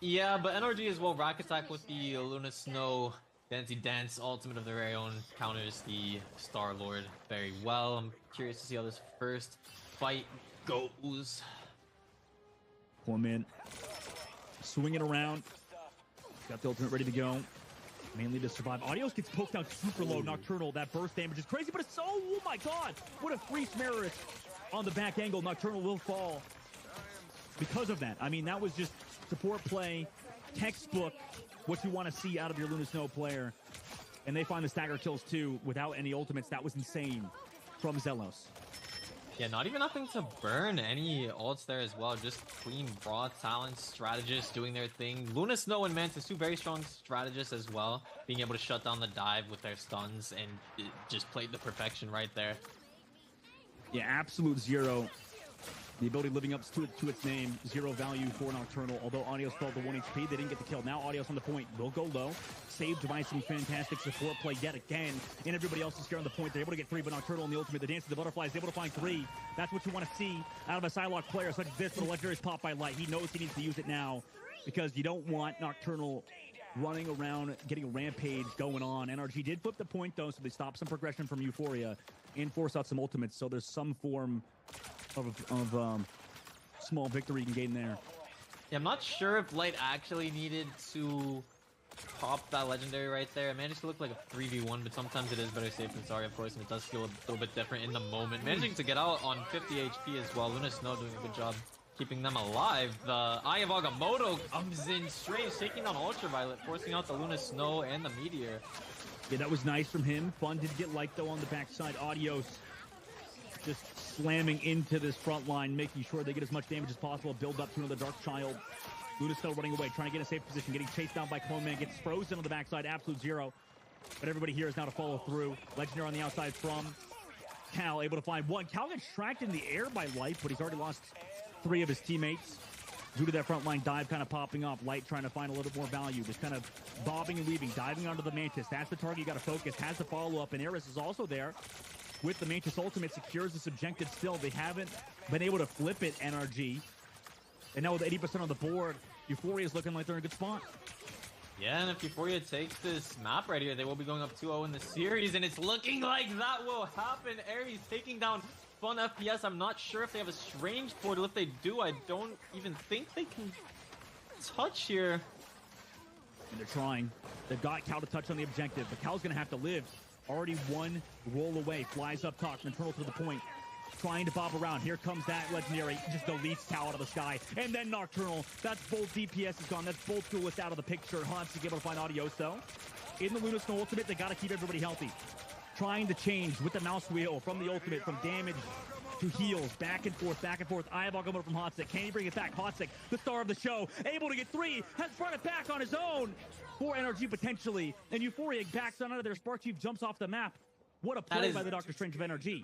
Yeah, but NRG as well, Rack Attack with the Luna Snow Dancey Dance ultimate of their very own counters the Star-Lord very well. I'm curious to see how this first fight goes.
Clone Man swinging around. Got the ultimate ready to go. Mainly to survive. Adios gets poked down super low. Nocturnal, that burst damage is crazy, but it's so, oh my god! What a free Smeris on the back angle. Nocturnal will fall because of that. I mean, that was just support play, textbook, what you want to see out of your Luna Snow player. And they find the stagger kills too without any ultimates. That was insane from Zelos.
Yeah, not even having to burn any ults there as well. Just clean, raw talent strategists doing their thing. Luna Snow and Mantis, 2 very strong strategists as well. Being able to shut down the dive with their stuns, and it just played the perfection right there.
Yeah, absolute zero. The ability living up to its name. 0 value for Nocturnal. Although Adios fell to 1 HP, they didn't get the kill. Now Adios on the point will go low. Saved by some fantastic support play yet again. And everybody else is here on the point. They're able to get 3, but Nocturnal in the ultimate. The Dance of the Butterflies able to find 3. That's what you want to see out of a Psylocke player such as this. But the legendary is popped by Light. He knows he needs to use it now, because you don't want Nocturnal running around, getting a rampage going on. NRG did flip the point, though, so they stopped some progression from Euphoria and force out some ultimates. So there's some form of small victory you can gain there.
Yeah, I'm not sure if Light actually needed to pop that legendary right there. It managed to look like a 3v1, but sometimes it is better safe than sorry, of course, and it does feel a little bit different in the moment. Managing to get out on 50 HP as well. Luna Snow doing a good job keeping them alive. The Eye of Agamotto comes in strange, taking down Ultraviolet, forcing out the Luna Snow and the Meteor.
Yeah, that was nice from him. Fun did get light, though, on the backside. Adios just slamming into this front line, making sure they get as much damage as possible. Build up to another Dark Child. Luna still running away, trying to get a safe position, getting chased down by Clone Man, gets frozen on the backside, absolute zero. But everybody here is now to follow through. Legendary on the outside from Cal, able to find one. Cal gets tracked in the air by Light, but he's already lost 3 of his teammates due to that front line dive kind of popping up. Light trying to find a little bit more value, just kind of bobbing and weaving, diving onto the Mantis. That's the target you got to focus, has the follow-up, and Eris is also there with the Mantis ultimate, secures this objective still. They haven't been able to flip it, NRG. And now with 80% on the board, Euphoria is looking like they're in a good spot.
Yeah, and if Euphoria takes this map right here, they will be going up 2-0 in the series, and it's looking like that will happen. Ares taking down Fun FPS. I'm not sure if they have a strange portal. If they do, I don't even think they can touch here.
And they're trying. They've got Cal to touch on the objective, but Cal's going to have to live. Already one roll away. Flies up top. Internal to the point. Trying to bob around. Here comes that legendary. Just deletes Cal out of the sky. And then Nocturnal. That's both DPS is gone. That's both duelists out of the picture. Hansik able to find Adios, though. In the Luna Snow ultimate, they got to keep everybody healthy. Trying to change with the mouse wheel from the ultimate, from damage to heals. Back and forth, back and forth. Eye of Agamotto from Hansik. Can he bring it back? Hansik, the star of the show, able to get 3. Has brought it back on his own. 4 NRG potentially. And Euphoria backs on out of there. Spark Chief jumps off the map. What a play by the Doctor Strange of NRG.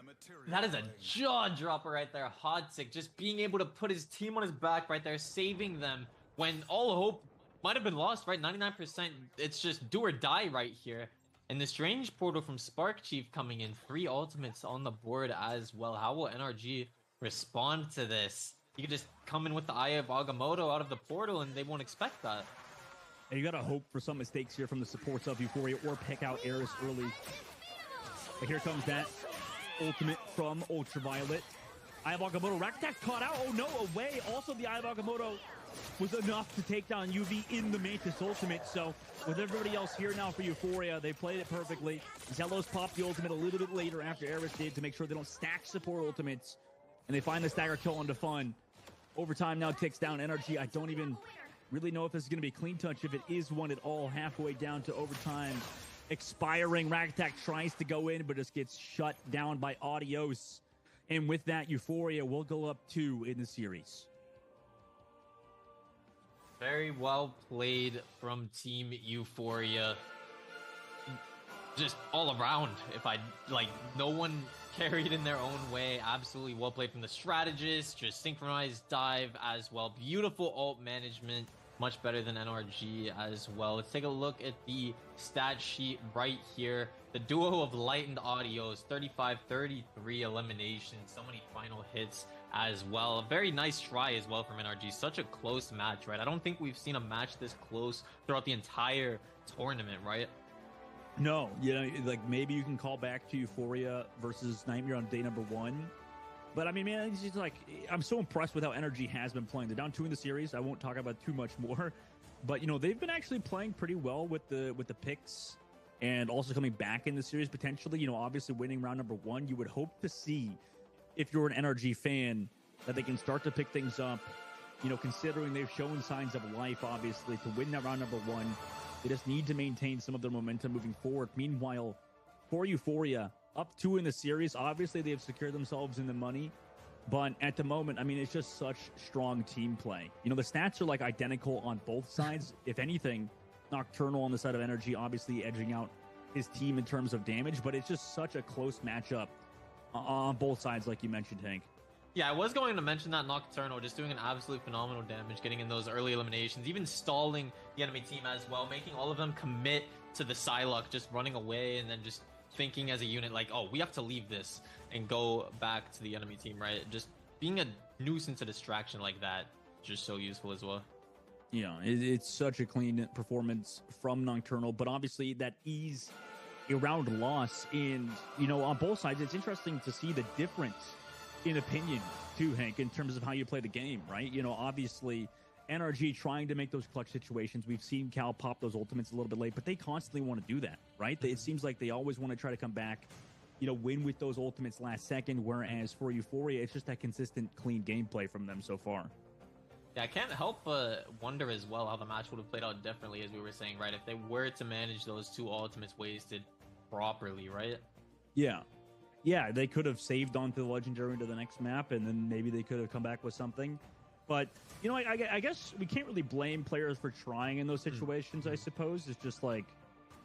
That is a jaw dropper right there. Hansik just being able to put his team on his back right there, saving them when all hope might have been lost, right? 99%. It's just do or die right here. And the strange portal from Spark Chief coming in. 3 ultimates on the board as well. How will NRG respond to this? You could just come in with the Eye of Agamotto out of the portal and they won't expect that.
And you gotta hope for some mistakes here from the supports of Euphoria or pick out Eris early. But here comes that ultimate from Ultraviolet. Eye of Agamotto, Rack Attack caught out. Oh no, away. Also the Eye of Agamotto was enough to take down UV in the Mantis ultimate. So with everybody else here now for Euphoria, they played it perfectly. Zelos popped the ultimate a little bit later after Eris did to make sure they don't stack support ultimates. And they find the stagger kill onto Fun. Overtime now ticks down. NRG, I don't even really know if this is going to be a clean touch. If it is one at all, halfway down to overtime. Expiring. Rack Attack tries to go in, but just gets shut down by Adios. And with that, Euphoria will go up 2 in the series.
Very well played from Team Euphoria. Just all around. If I like, no one carried in their own way. Absolutely well played from the strategist. Just synchronized dive as well. Beautiful ult management. Much better than NRG as well. Let's take a look at the stat sheet right here. The duo of Light and Adios, 35-33 eliminations. So many final hits as well. A very nice try as well from NRG. Such a close match, right? I don't think we've seen a match this close throughout the entire tournament, right?
No, you know, like maybe you can call back to Euphoria versus Nightmare on day number 1. But I mean, man, it's just like, I'm so impressed with how NRG has been playing. They're down 2 in the series. I won't talk about too much more, but you know, they've been actually playing pretty well with the picks and also coming back in the series potentially. You know, obviously winning round number 1, you would hope to see, if you're an NRG fan, that they can start to pick things up. You know, considering they've shown signs of life, obviously, to win that round number 1, they just need to maintain some of their momentum moving forward. Meanwhile, for Euphoria, up 2 in the series. Obviously, they have secured themselves in the money. But at the moment, I mean, it's just such strong team play. You know, the stats are like identical on both sides. If anything, Nocturnal on the side of NRG, obviously edging out his team in terms of damage. But it's just such a close matchup on both sides, like you mentioned, Hank.
Yeah, I was going to mention that Nocturnal just doing an absolute phenomenal damage, getting in those early eliminations, even stalling the enemy team as well, making all of them commit to the Psylocke, just running away and then just thinking as a unit like, oh, we have to leave this and go back to the enemy team, right? Just being a nuisance, a distraction like that, just so useful as well.
Yeah, it's such a clean performance from Nocturnal, but obviously that ease around loss. And, you know, on both sides, it's interesting to see the difference in opinion too, Hank, in terms of how you play the game, right? You know, obviously NRG trying to make those clutch situations. We've seen Cal pop those ultimates a little bit late, but they constantly want to do that, right? It seems like they always want to try to come back, win with those ultimates last second, whereas for Euphoria, it's just that consistent, clean gameplay from them so far.
Yeah, I can't help but wonder as well how the match would have played out differently, as we were saying, right? If they were to manage those two ultimates wasted properly, right?
Yeah. Yeah, they could have saved onto the Legendary into the next map, and then maybe they could have come back with something. But, I guess we can't really blame players for trying in those situations, I suppose. It's just like,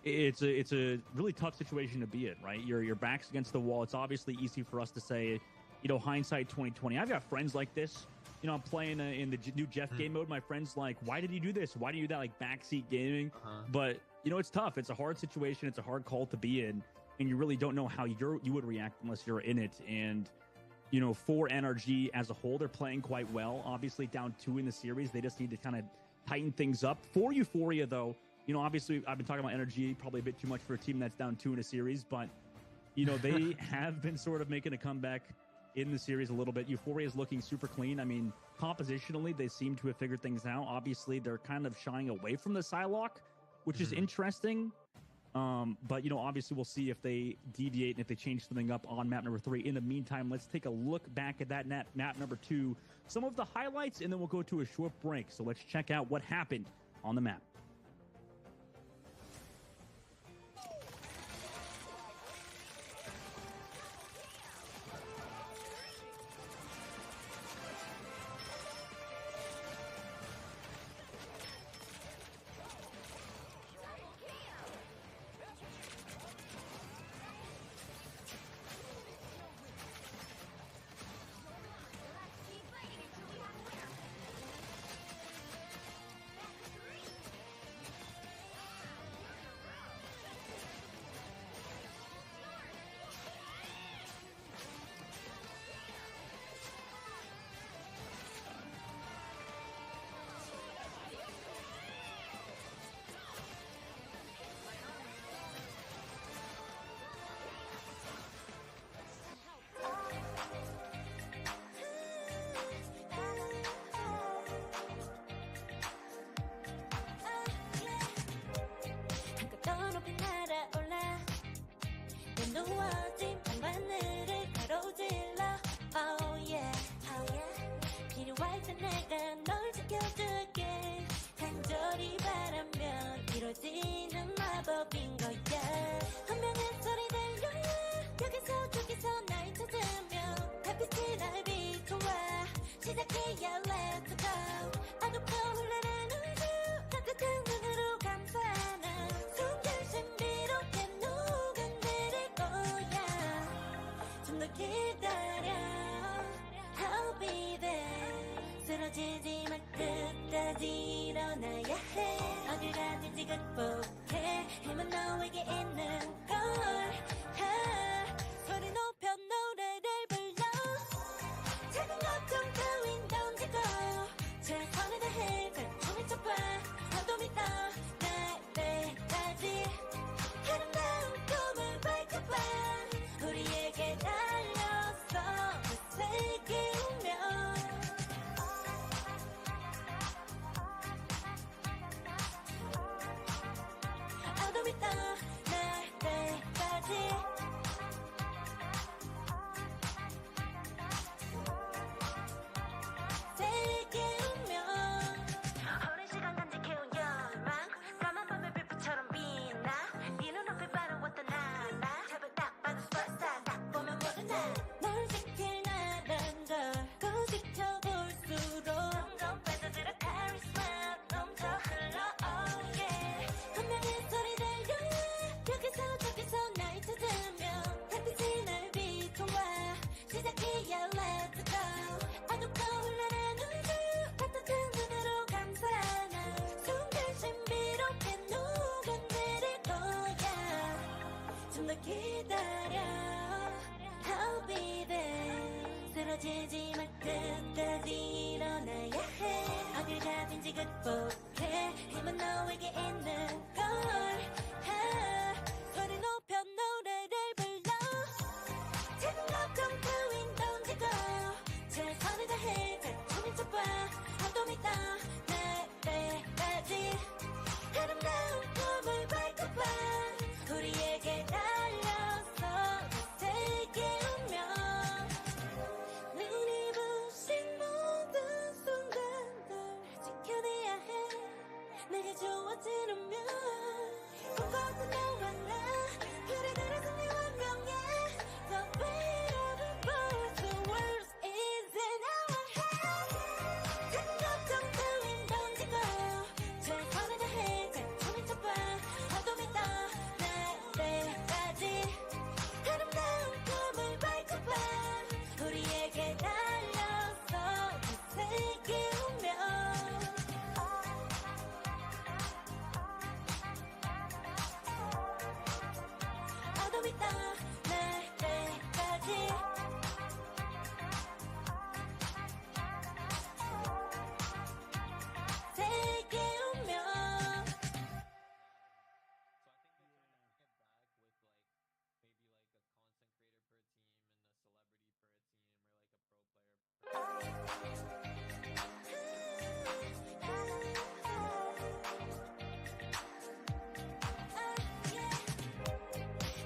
it's a really tough situation to be in, right? Your back's against the wall. It's obviously easy for us to say, hindsight 2020. I've got friends like this. I'm playing in the new Jeff game mode. My friend's like, why did you do this? Why do you do that? Like backseat gaming. But, it's tough. It's a hard situation. It's a hard call to be in. And you really don't know how you would react unless you're in it. And, for NRG as a whole, they're playing quite well. Obviously down 2 in the series. They just need to kind of tighten things up. For Euphoria, though, obviously I've been talking about NRG probably a bit too much for a team that's down 2 in a series. But, they have been sort of making a comeback in the series a little bit. Euphoria is looking super clean. I mean, compositionally, they seem to have figured things out. Obviously, they're kind of shying away from the Psylocke, which is interesting. But, obviously, we'll see if they deviate and if they change something up on map number 3. In the meantime, let's take a look back at that map number 2, some of the highlights, and then we'll go to a short break. So let's check out what happened on the map.
누워진 밤하늘을 가로질러 Oh yeah, oh yeah 필요할 때 내가 널 지켜줄게 간절히 바라면 이루어지는 마법인 거야 분명한 소리 들려 여기서 저기서 날 찾으며 달빛이 날 비춰와 시작해야 let's go 아득한 흘러는 우주 따뜻한 눈으로 감싸나 순간 신비롭게 녹아내릴 거야 좀 더 기다려 I'll be there 쓰러지지 마 끝까지 일어나야 해 어딜 가든지 극복해 힘은 너에게 있는 걸 소리 높여 노래를 불러 작은 걱정 따윈 던지고 최선을 다해 결정을 잡아 나도 믿어 날 때까지 아름다운 꿈을 밝혀봐 우리에게 달려서 새기며 나도 믿어 날 때까지 새기며 오랜 시간 간직해온 열망 까만 밤의 빛처럼 빛나 네 눈앞에 바로 왔던 나나 제발 딱 봐도 superstar 딱 보면 모두 나널 지킬 나란 걸 지켜볼수록 점점 빠져들어 카리스마 넘쳐 흘러 oh yeah 분명한 소리 들려 여기서 저기서 날 찾으며 달빛이 날 비춰와 시작해야 let's go 어둡고 흘러난 우주 따뜻한 눈으로 감싸나 순간 신비롭게 녹아내릴 거야 좀 더 기다려 I'll be there 쓰러지지 마 끝까지 일어나야 해 어딜 가든지 극복해 힘은 너에게 있는 걸 소리 높여 노래를 불러 작은 걱정 따윈 던지고 최선을 다해 결정을 잡아 나도 믿어 어지르면 꿈꿔도 너와 나 그래 그래서 네 운명에 The weight of the world The world is in our hands 큰 걱정 따윈 던지고 최선을 다해 잘 쳐봐 파도 믿어 날 때까지 아름다운 꿈을 밝혀봐 우리에게 달려서 그 세계 운명 파도 믿어 날 때까지 세계 운명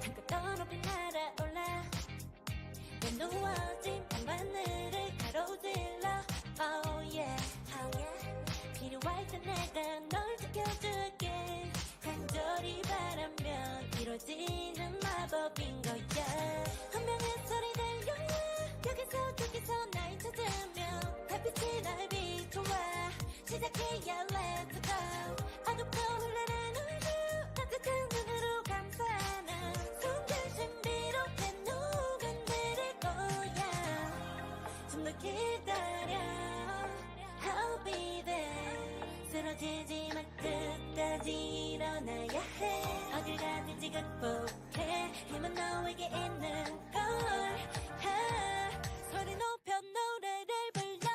한껏 더 높이 날아올라 내 누워진 밤하늘을 가로질러 Oh yeah, oh yeah 필요할 때 내가 널 지켜줄게 간절히 바라면 이루어지는 마법인 거야 운명의 소리 들려 여기서 저기서 날 찾으면 달빛이 날 비춰와 시작해야 let's go 어둡고 흘러는 우주 따뜻한 눈으로 감싸는 순간 신비롭게 녹아내릴 거야 좀 더 기다려 I'll be there 쓰러지지만 끝까지 일어나야 해 어딜 가든지 극복해 힘은 너에게 있는 걸 소리 높여 노래를 불러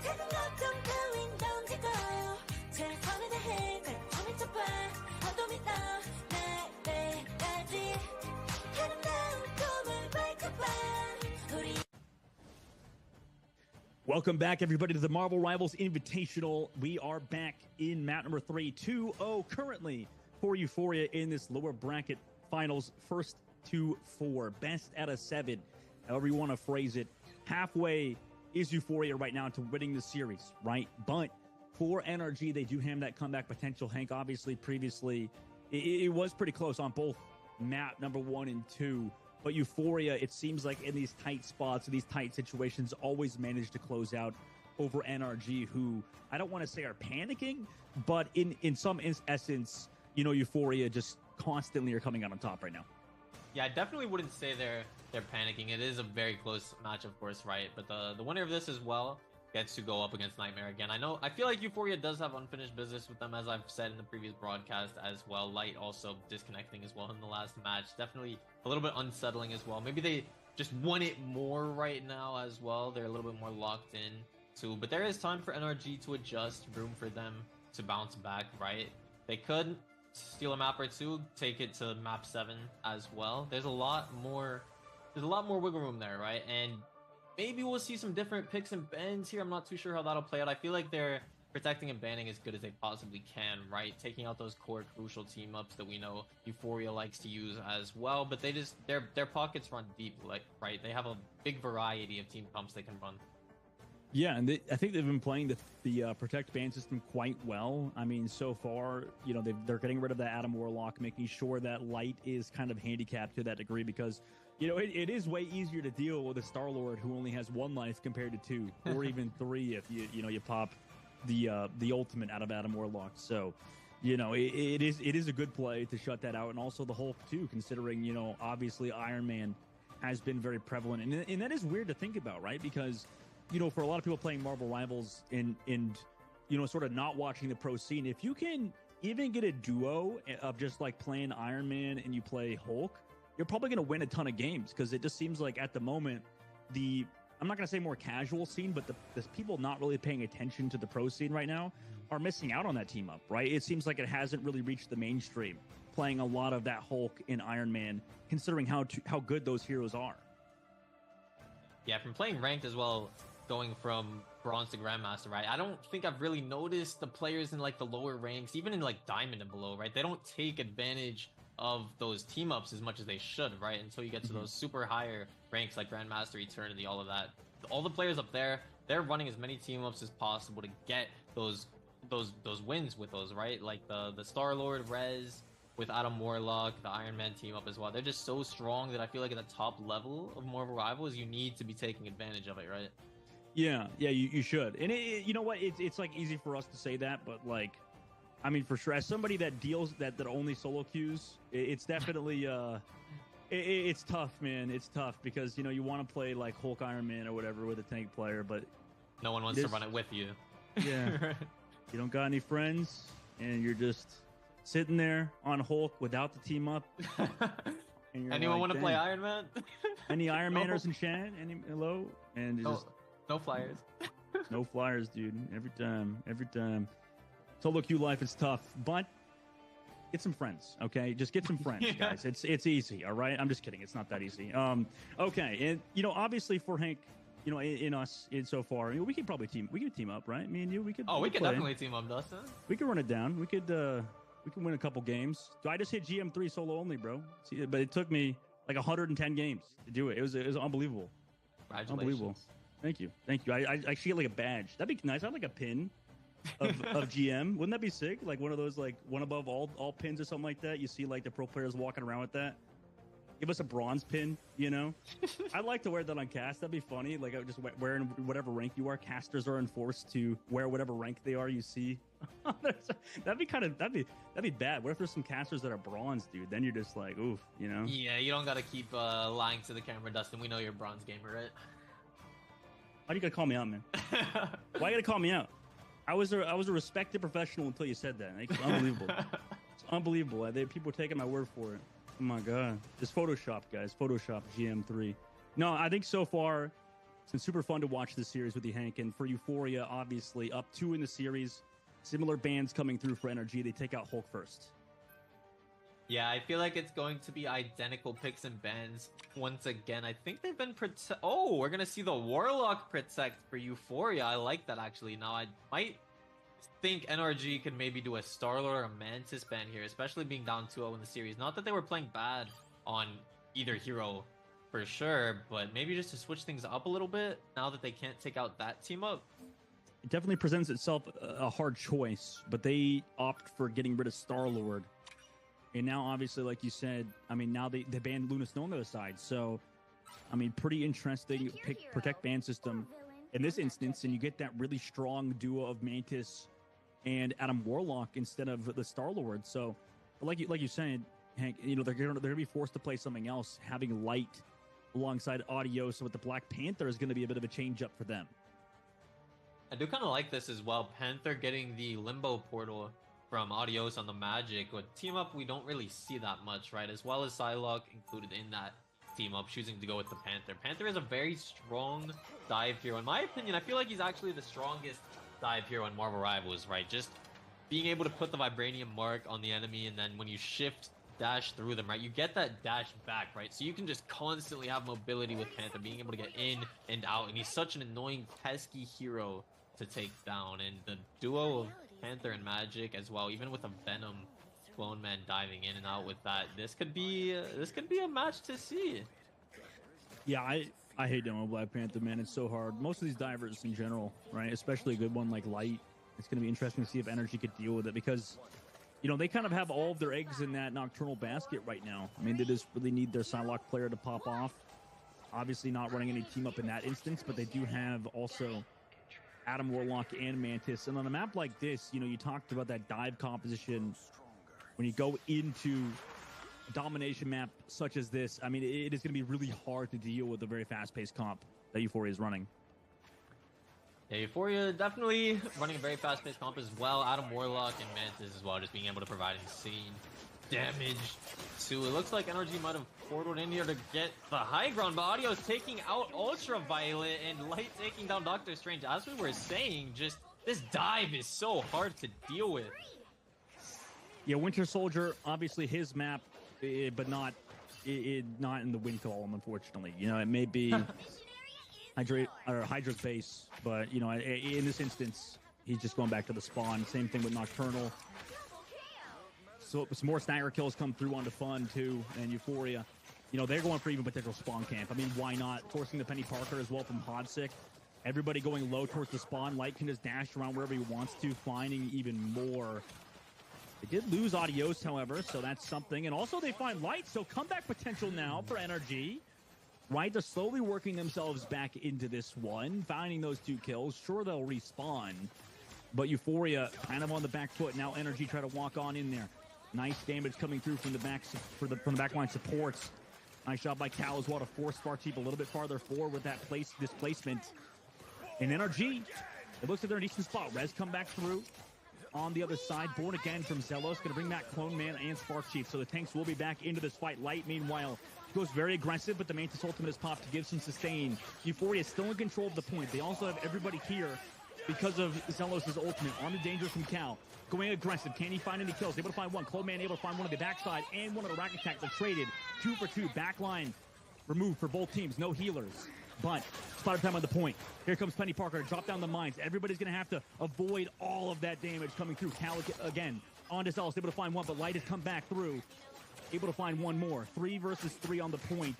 작은 걱정 따윈 던지고 최선을 다해 잘 쳐봐 파도 믿어 날 때까지 아름다운 꿈을 밝혀봐 우리
Welcome back, everybody, to the Marvel Rivals Invitational. We are back in map number 3, 2-0 currently for Euphoria in this lower bracket finals. First to 4, best out of 7, however you want to phrase it. Halfway is Euphoria right now to winning the series, right? But for NRG, they do have that comeback potential. Hank, obviously, previously, it was pretty close on both map number 1 and 2. But Euphoria, it seems like in these tight spots, these tight situations, always manage to close out over NRG, who I don't want to say are panicking, but in some essence, you know, Euphoria just constantly are coming out on top right now.
Yeah, I definitely wouldn't say they're panicking. It is a very close match, of course, right? But the winner of this as well gets to go up against Nightmare again. I feel like Euphoria does have unfinished business with them, as I've said in the previous broadcast as well. Light also disconnecting as well in the last match. Definitely a little bit unsettling as well. Maybe they just want it more right now as well. They're a little bit more locked in too. But there is time for NRG to adjust, room for them to bounce back, right? They could steal a map or two, take it to map 7 as well. There's a lot more wiggle room there, right? And maybe we'll see some different picks and bans here. I'm not too sure how that'll play out. I feel like they're protecting and banning as good as they possibly can, right? Taking out those core crucial team ups that we know Euphoria likes to use as well. But they just their pockets run deep, like, right? They have a big variety of team pumps they can run.
Yeah, and I think they've been playing the protect ban system quite well. I mean, so far, you know, they're getting rid of that Adam Warlock, making sure that Light is kind of handicapped to that degree because, you know, it is way easier to deal with a Star-Lord who only has 1 life compared to 2 or even 3 if you pop the ultimate out of Adam Warlock. So, you know, it is a good play to shut that out, and also the Hulk too, considering, you know, obviously Iron Man has been very prevalent, and that is weird to think about, right? Because, you know, for a lot of people playing Marvel Rivals and you know, sort of not watching the pro scene, if you can even get a duo of just like playing Iron Man and you play Hulk, you're probably going to win a ton of games, because it just seems like at the moment I'm not going to say more casual scene, but the people not really paying attention to the pro scene right now are missing out on that team up, right? It seems like it hasn't really reached the mainstream, playing a lot of that Hulk and Iron Man, considering how good those heroes are.
Yeah, from playing ranked as well, going from bronze to grandmaster, right? I don't think I've really noticed the players in like the lower ranks, even in like diamond and below, right? They don't take advantage of those team ups as much as they should, right? Until you get to those super higher ranks like grandmaster, eternity, all of that. All the players up there, they're running as many team ups as possible to get those those wins with those, right? Like the Star-Lord Rez with Adam Warlock, the Iron Man team up as well. They're just so strong that I feel like at the top level of Marvel Rivals, you need to be taking advantage of it, right?
Yeah, you should. And you know what? It's like easy for us to say that, but like, I mean, for sure, as somebody that deals that only solo queues, it's definitely it's tough, man. It's tough because you want to play like Hulk Iron Man or whatever with a tank player, but
no one wants to run it with you.
Yeah, you don't got any friends, and you're just sitting there on Hulk without the team up.
Anyone want to play Iron Man?
Any Iron Manners in chat? Hello? And
just no flyers.
No flyers, dude. Every time. Solo queue life is tough, but get some friends, okay? Just get some friends, guys. It's easy, all right? I'm just kidding. It's not that easy. Okay, and obviously for Hank, in us, so far, we could probably team up, right? Me and you, we could.
Oh, we could definitely team up, Dustin.
We could run it down. We could win a couple games. I just hit GM3 solo only, bro. See, but it took me like 110 games to do it. It was unbelievable.
Congratulations.
Unbelievable. Thank you. I actually get like a badge. That'd be nice. I'd like a pin of GM. Wouldn't that be sick? Like one of those, like one above all pins or something like that. You see like the pro players walking around with that. Give us a bronze pin, I'd like to wear that on cast. That'd be funny. Like I just wearing whatever rank you are. Casters are enforced to wear whatever rank they are. You see, that'd be bad. What if there's some casters that are bronze, dude? Then you're just like, oof,
Yeah, you don't gotta keep lying to the camera, Dustin. We know you're a bronze gamer, right?
Why do you gotta call me out, man? Why you gotta call me out? I was a respected professional until you said that. It's unbelievable. It's unbelievable. People were taking my word for it. Oh my god. Just Photoshop, guys. Photoshop GM3. No, I think so far it's been super fun to watch this series with you, Hank. And for Euphoria, obviously up 2 in the series. Similar bans coming through for NRG. They take out Hulk first.
Yeah, I feel like it's going to be identical picks and bans once again. I think they've been we're gonna see the Warlock protect for Euphoria. I like that actually. Now I might think NRG could maybe do a Star-Lord or a Mantis ban here, especially being down 2-0 in the series. Not that they were playing bad on either hero for sure, but maybe just to switch things up a little bit now that they can't take out that team up.
It definitely presents itself a hard choice, but they opt for getting rid of Star-Lord. And now, obviously, like you said, I mean, now they banned Luna Snow on the other side. So, I mean, pretty interesting protect ban system in this instance. And you get that really strong duo of Mantis and Adam Warlock instead of the Star-Lord. So, like you said, Hank, they're gonna be forced to play something else. Having Light alongside Audios with the Black Panther is going to be a bit of a change up for them.
I do kind of like this as well. Panther getting the Limbo portal from Audios on the Magic. With team up, we don't really see that much, right? As well as Psylocke included in that team up, choosing to go with the Panther. Panther is a very strong dive hero. In my opinion, I feel like he's actually the strongest dive hero in Marvel Rivals, right? Just being able to put the Vibranium mark on the enemy, and then when you shift dash through them, right, you get that dash back, right? So you can just constantly have mobility with Panther, being able to get in and out, and he's such an annoying, pesky hero to take down. And the duo of Panther and Magic as well, even with a Venom Clone Man diving in and out with that, this could be a match to see.
Yeah, I hate dealing with Black Panther, man. It's so hard. Most of these divers in general, right? Especially a good one like Light. It's going to be interesting to see if NRG could deal with it because, they kind of have all of their eggs in that Nocturnal basket right now. I mean, they just really need their Psylocke player to pop off. Obviously not running any team up in that instance, but they do have also Adam Warlock and Mantis. And on a map like this, you talked about that dive composition. When you go into a domination map such as this, I mean, it is going to be really hard to deal with a very fast-paced comp that Euphoria is running.
Yeah, Euphoria definitely running a very fast-paced comp as well. Adam Warlock and Mantis as well, just being able to provide insane damage to. It looks like NRG might have portaled in here to get the high ground, but Audio's taking out Ultraviolet and Light taking down Doctor Strange. As we were saying, just this dive is so hard to deal with.
Yeah, Winter Soldier, obviously his map, but not in the wind column, unfortunately. It may be Hydra's base, but in this instance, he's just going back to the spawn. Same thing with Nocturnal. So some more Snagger kills come through onto Fun too, and Euphoria. They're going for even potential spawn camp. I mean, why not? Forcing the Penny Parker as well from Hodsick Everybody going low towards the spawn. Light can just dash around wherever he wants to, finding even more. They did lose Adios, however, so that's something. And also they find Light, so comeback potential now for NRG. Right, they're slowly working themselves back into this one, finding those 2 kills. Sure, they'll respawn, but Euphoria kind of on the back foot. Now NRG try to walk on in there. Nice damage coming through from the back from the backline supports. Nice job by Cal as well to force Sparcheap a little bit farther forward with that displacement. And NRG, it looks like they're in a decent spot. Rez come back through on the other side. Born again from Zelos, going to bring back Clone Man and Sparcheap. So the tanks will be back into this fight. Light, meanwhile, goes very aggressive, but the Mantis ultimate is popped to give some sustain. Euphoria is still in control of the point. They also have everybody here because of Zelos' ultimate on the danger from Cal. Going aggressive. Can he find any kills? Able to find one. Clone Man able to find one on the backside and one on the rack attack. They're traded 2 for 2. Backline removed for both teams. No healers. But spotted time on the point. Here comes Penny Parker to drop down the mines. Everybody's going to have to avoid all of that damage coming through. Cal again on to Zelos. Able to find one, but Light has come back through. Able to find one more. 3 versus 3 on the point.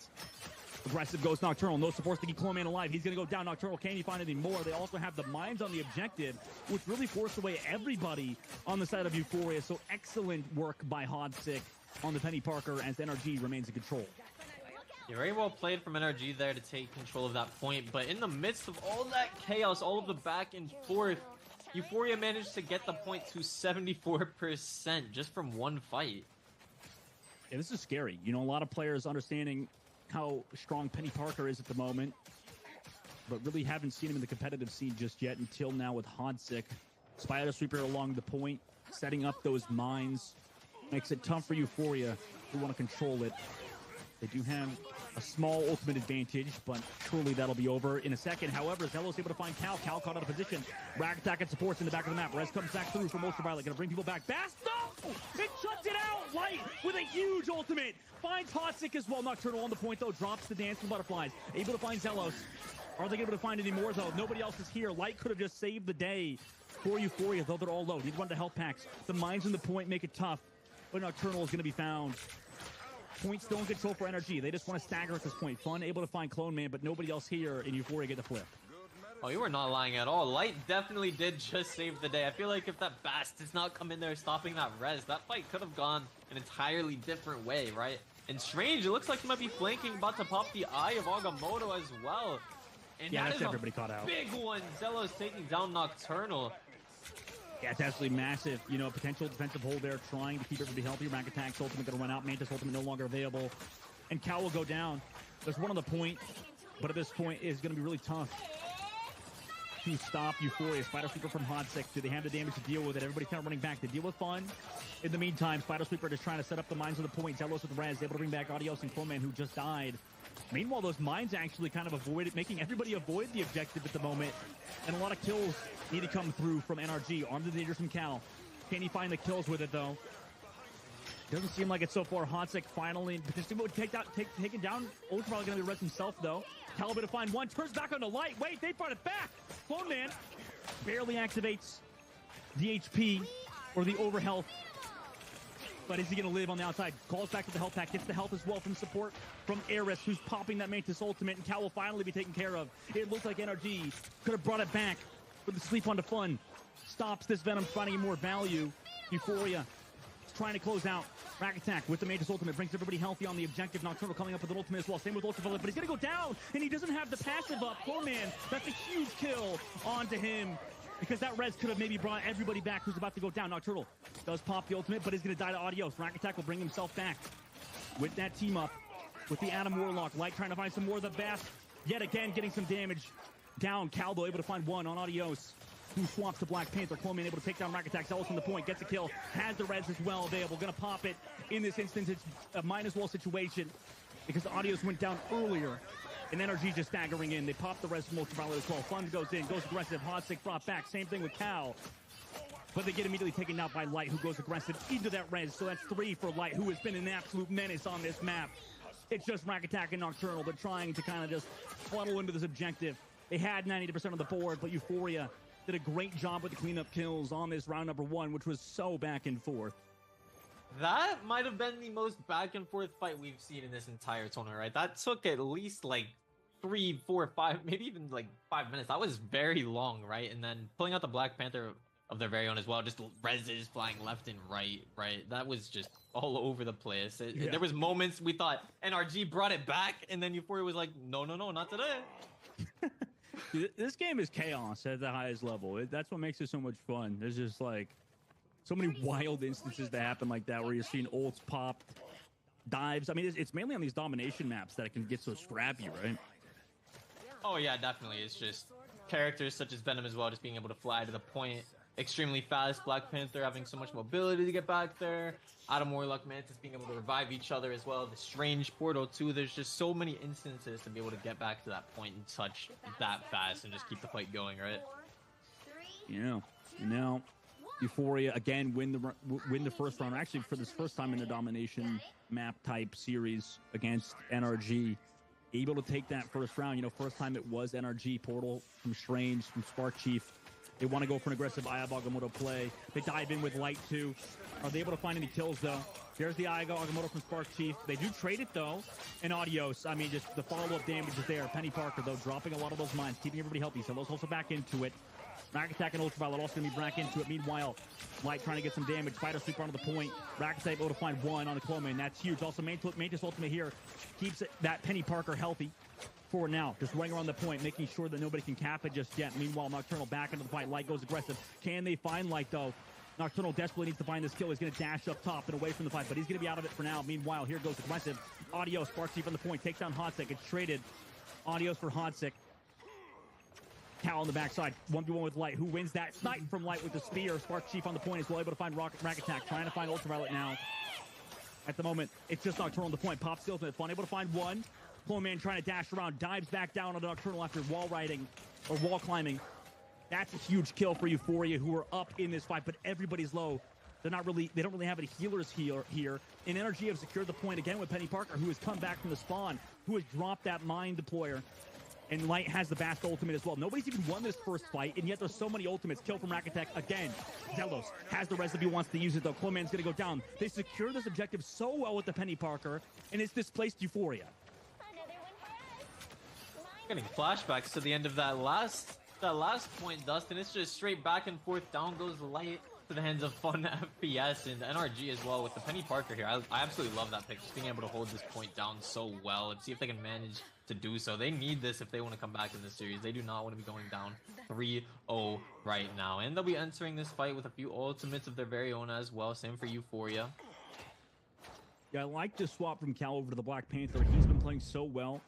Aggressive goes Nocturnal. No supports to keep Clone Man alive. He's going to go down. Nocturnal, can he find any more? They also have the mines on the objective, which really forced away everybody on the side of Euphoria. So excellent work by Hodsick on the Penny Parker as NRG remains in control.
Yeah, very well played from NRG there to take control of that point. But in the midst of all that chaos, all of the back and forth, Euphoria managed to get the point to 74% just from one fight.
Yeah, this is scary. You know, a lot of players understanding how strong Penny Parker is at the moment, but really haven't seen him in the competitive scene just yet until now with Hodsick. Spider Sweeper along the point, setting up those mines. Makes it tough for Euphoria who want to control it. They do have a small ultimate advantage, but surely that'll be over in a second. However, Zelos able to find Cal. Cal caught out of position. Rack attack and supports in the back of the map. Rez comes back through from Ultraviolet. Going to bring people back. Bass, no! It shuts it out! Light with a huge ultimate. Finds Hodsick as well. Nocturnal on the point, though. Drops the Dance from Butterflies. Able to find Zelos. Are they able to find any more, though? Nobody else is here. Light could have just saved the day for Euphoria, though they're all low. Need one to health packs. The mines in the point make it tough, but Nocturnal is going to be found. Point still in control for NRG. They just want to stagger at this point. Fun, able to find Clone Man, but nobody else here in Euphoria get the flip.
Oh, you were not lying at all. Light definitely did just save the day. I feel like if that Bast does not come in there stopping that res, that fight could have gone an entirely different way, right? And Strange, it looks like he might be flanking, about to pop the eye of Agamotto as well. And
yeah,
that
that's
is
everybody caught out.
Big one. Zelos taking down Nocturnal.
Yeah, it's absolutely massive. You know, potential defensive hold there, trying to keep everybody healthy. Rack attacks, ultimate going to run out. Mantis ultimate no longer available. And Cal will go down. There's one on the point, but at this point, it's going to be really tough to stop Euphoria. Spider Sweeper from Hodsick. Do they have the damage to deal with it? Everybody's kind of running back to deal with Fun. In the meantime, Spider Sweeper just trying to set up the mines on the point. Zelos with Rez, able to bring back Adios and Clone Man, who just died. Meanwhile, those mines actually kind of avoided, making everybody avoid the objective at the moment. And a lot of kills need to come through from NRG. Armed to the danger from Cal. Can he find the kills with it, though? Doesn't seem like it so far. Hodsick finally potentially would taken down. Ultra probably going to be Rez himself, though. Cal able to find one. Turns back on the Light. Wait, they brought it back. Clone Man barely activates the HP or the overhealth. But is he going to live on the outside? Calls back to the health pack. Gets the health as well from support from Eris, who's popping that Mantis ultimate. And Cal will finally be taken care of. It looks like NRG could have brought it back with the sleep onto Fun. Stops this Venom finding more value. Euphoria trying to close out. Rack attack with the Mantis ultimate. Brings everybody healthy on the objective. Nocturnal coming up with an ultimate as well. Same with Ultraviolet, but he's going to go down. And he doesn't have the passive up. Clone Man, that's a huge kill onto him. Because that res could have maybe brought everybody back who's about to go down. Nocturnal does pop the ultimate, but he's going to die to Adios. Rack attack will bring himself back with that team up with the Adam Warlock. Light trying to find some more of the best. Yet again, getting some damage down. Calbo able to find one on Adios, who swaps to Black Panther. Clone Man able to take down Rack attack. Zelos from the point, gets a kill. Has the res as well available. Going to pop it in this instance. It's a minus wall situation because Adios went down earlier. And NRG just staggering in. They pop the res from Ultraviolet as well. Fun goes in, goes aggressive. Hodsick brought back. Same thing with Cal. But they get immediately taken out by Light, who goes aggressive into that res. So that's 3 for Light, who has been an absolute menace on this map. It's just Rack attack and Nocturnal. They're trying to kind of just funnel into this objective. They had 90% of the board, but Euphoria did a great job with the cleanup kills on this round number 1, which was so back and forth.
That might have been the most back and forth fight we've seen in this entire tournament, right? That took at least like 3, 4, 5, maybe even like 5 minutes. That was very long, right? And then pulling out the Black Panther of their very own as well, just reses flying left and right, right? That was just all over the place. There was moments we thought NRG brought it back, and then Euphoria was like, no, no, no, not today.
This game is chaos at the highest level. That's what makes it so much fun. There's just like so many wild instances that happen like that, where you're seeing ults pop, dives. I mean, it's mainly on these domination maps that it can get so scrappy, right?
Oh yeah, definitely. It's just characters such as Venom as well, just being able to fly to the point extremely fast. Black Panther having so much mobility to get back there. Adam Warlock Mantis being able to revive each other as well. The Strange Portal too. There's just so many instances to be able to get back to that point and touch that fast and just keep the fight going, right?
Yeah. And now Euphoria again win the first round. Actually, for this first time in the domination map type series against NRG, able to take that first round. You know, first time it was NRG Portal from Strange, from Spark Chief. They want to go for an aggressive Aya Agamotto play. They dive in with Light too. Are they able to find any kills though? There's the Aya Agamotto from Spark Chief. They do trade it though. And Adios. I mean, just the follow-up damage is there. Penny Parker though, dropping a lot of those mines, keeping everybody healthy. So those also back into it. Rack Attack and Ultraviolet also going to be back into it. Meanwhile, Light trying to get some damage. Fighter Sweeper onto the point. Rack Attack able to find one on the Clone Man. That's huge. Also, Mantis Ultimate here keeps that Penny Parker healthy for now. Just running around the point, making sure that nobody can cap it just yet. Meanwhile, Nocturnal back into the fight. Light goes aggressive. Can they find Light, though? Nocturnal desperately needs to find this kill. He's going to dash up top and away from the fight, but he's going to be out of it for now. Meanwhile, here goes aggressive. Audio, Spark Chief on the point. Takes down Hotsick. It's traded. Audios for Hotsick. Cal on the backside, 1v1 with Light. Who wins that? Snipe from Light with the spear. Spark Chief on the point as well, able to find Rack Attack. Trying to find Ultraviolet now. At the moment, it's just Nocturnal on the point. Pop Skills with fun, able to find one. Clone Man trying to dash around, dives back down on Nocturnal after wall riding or wall climbing. That's a huge kill for Euphoria, who are up in this fight, but everybody's low. They don't really have any healers here. And NRG have secured the point again with Penny Parker, who has come back from the spawn, who has dropped that mine deployer. And Light has the Bast ultimate as well. Nobody's even won this first fight, and yet there's so many ultimates. Kill from Rack Attack again. Zelos has the recipe, wants to use it though. Clone Man's gonna go down. They secure this objective so well with the Penny Parker, and it's displaced Euphoria.
Getting flashbacks to the end of that last point, Dustin. It's just straight back and forth. Down goes Light to the hands of Fun FPS and NRG as well with the Penny Parker here. I absolutely love that pick. Just being able to hold this point down so well and see if they can manage to do so. They need this if they want to come back in this series. They do not want to be going down 3-0 right now. And they'll be entering this fight with a few ultimates of their very own as well. Same for Euphoria.
Yeah, I like to swap from Cal over to the Black Panther. He's been playing so well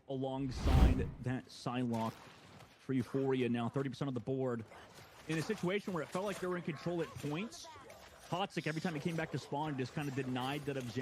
alongside that Psylocke for Euphoria now. 30% of the board. In a situation where it felt like they were in control at points, Hotsick, every time he came back to spawn, just kind of denied that objective.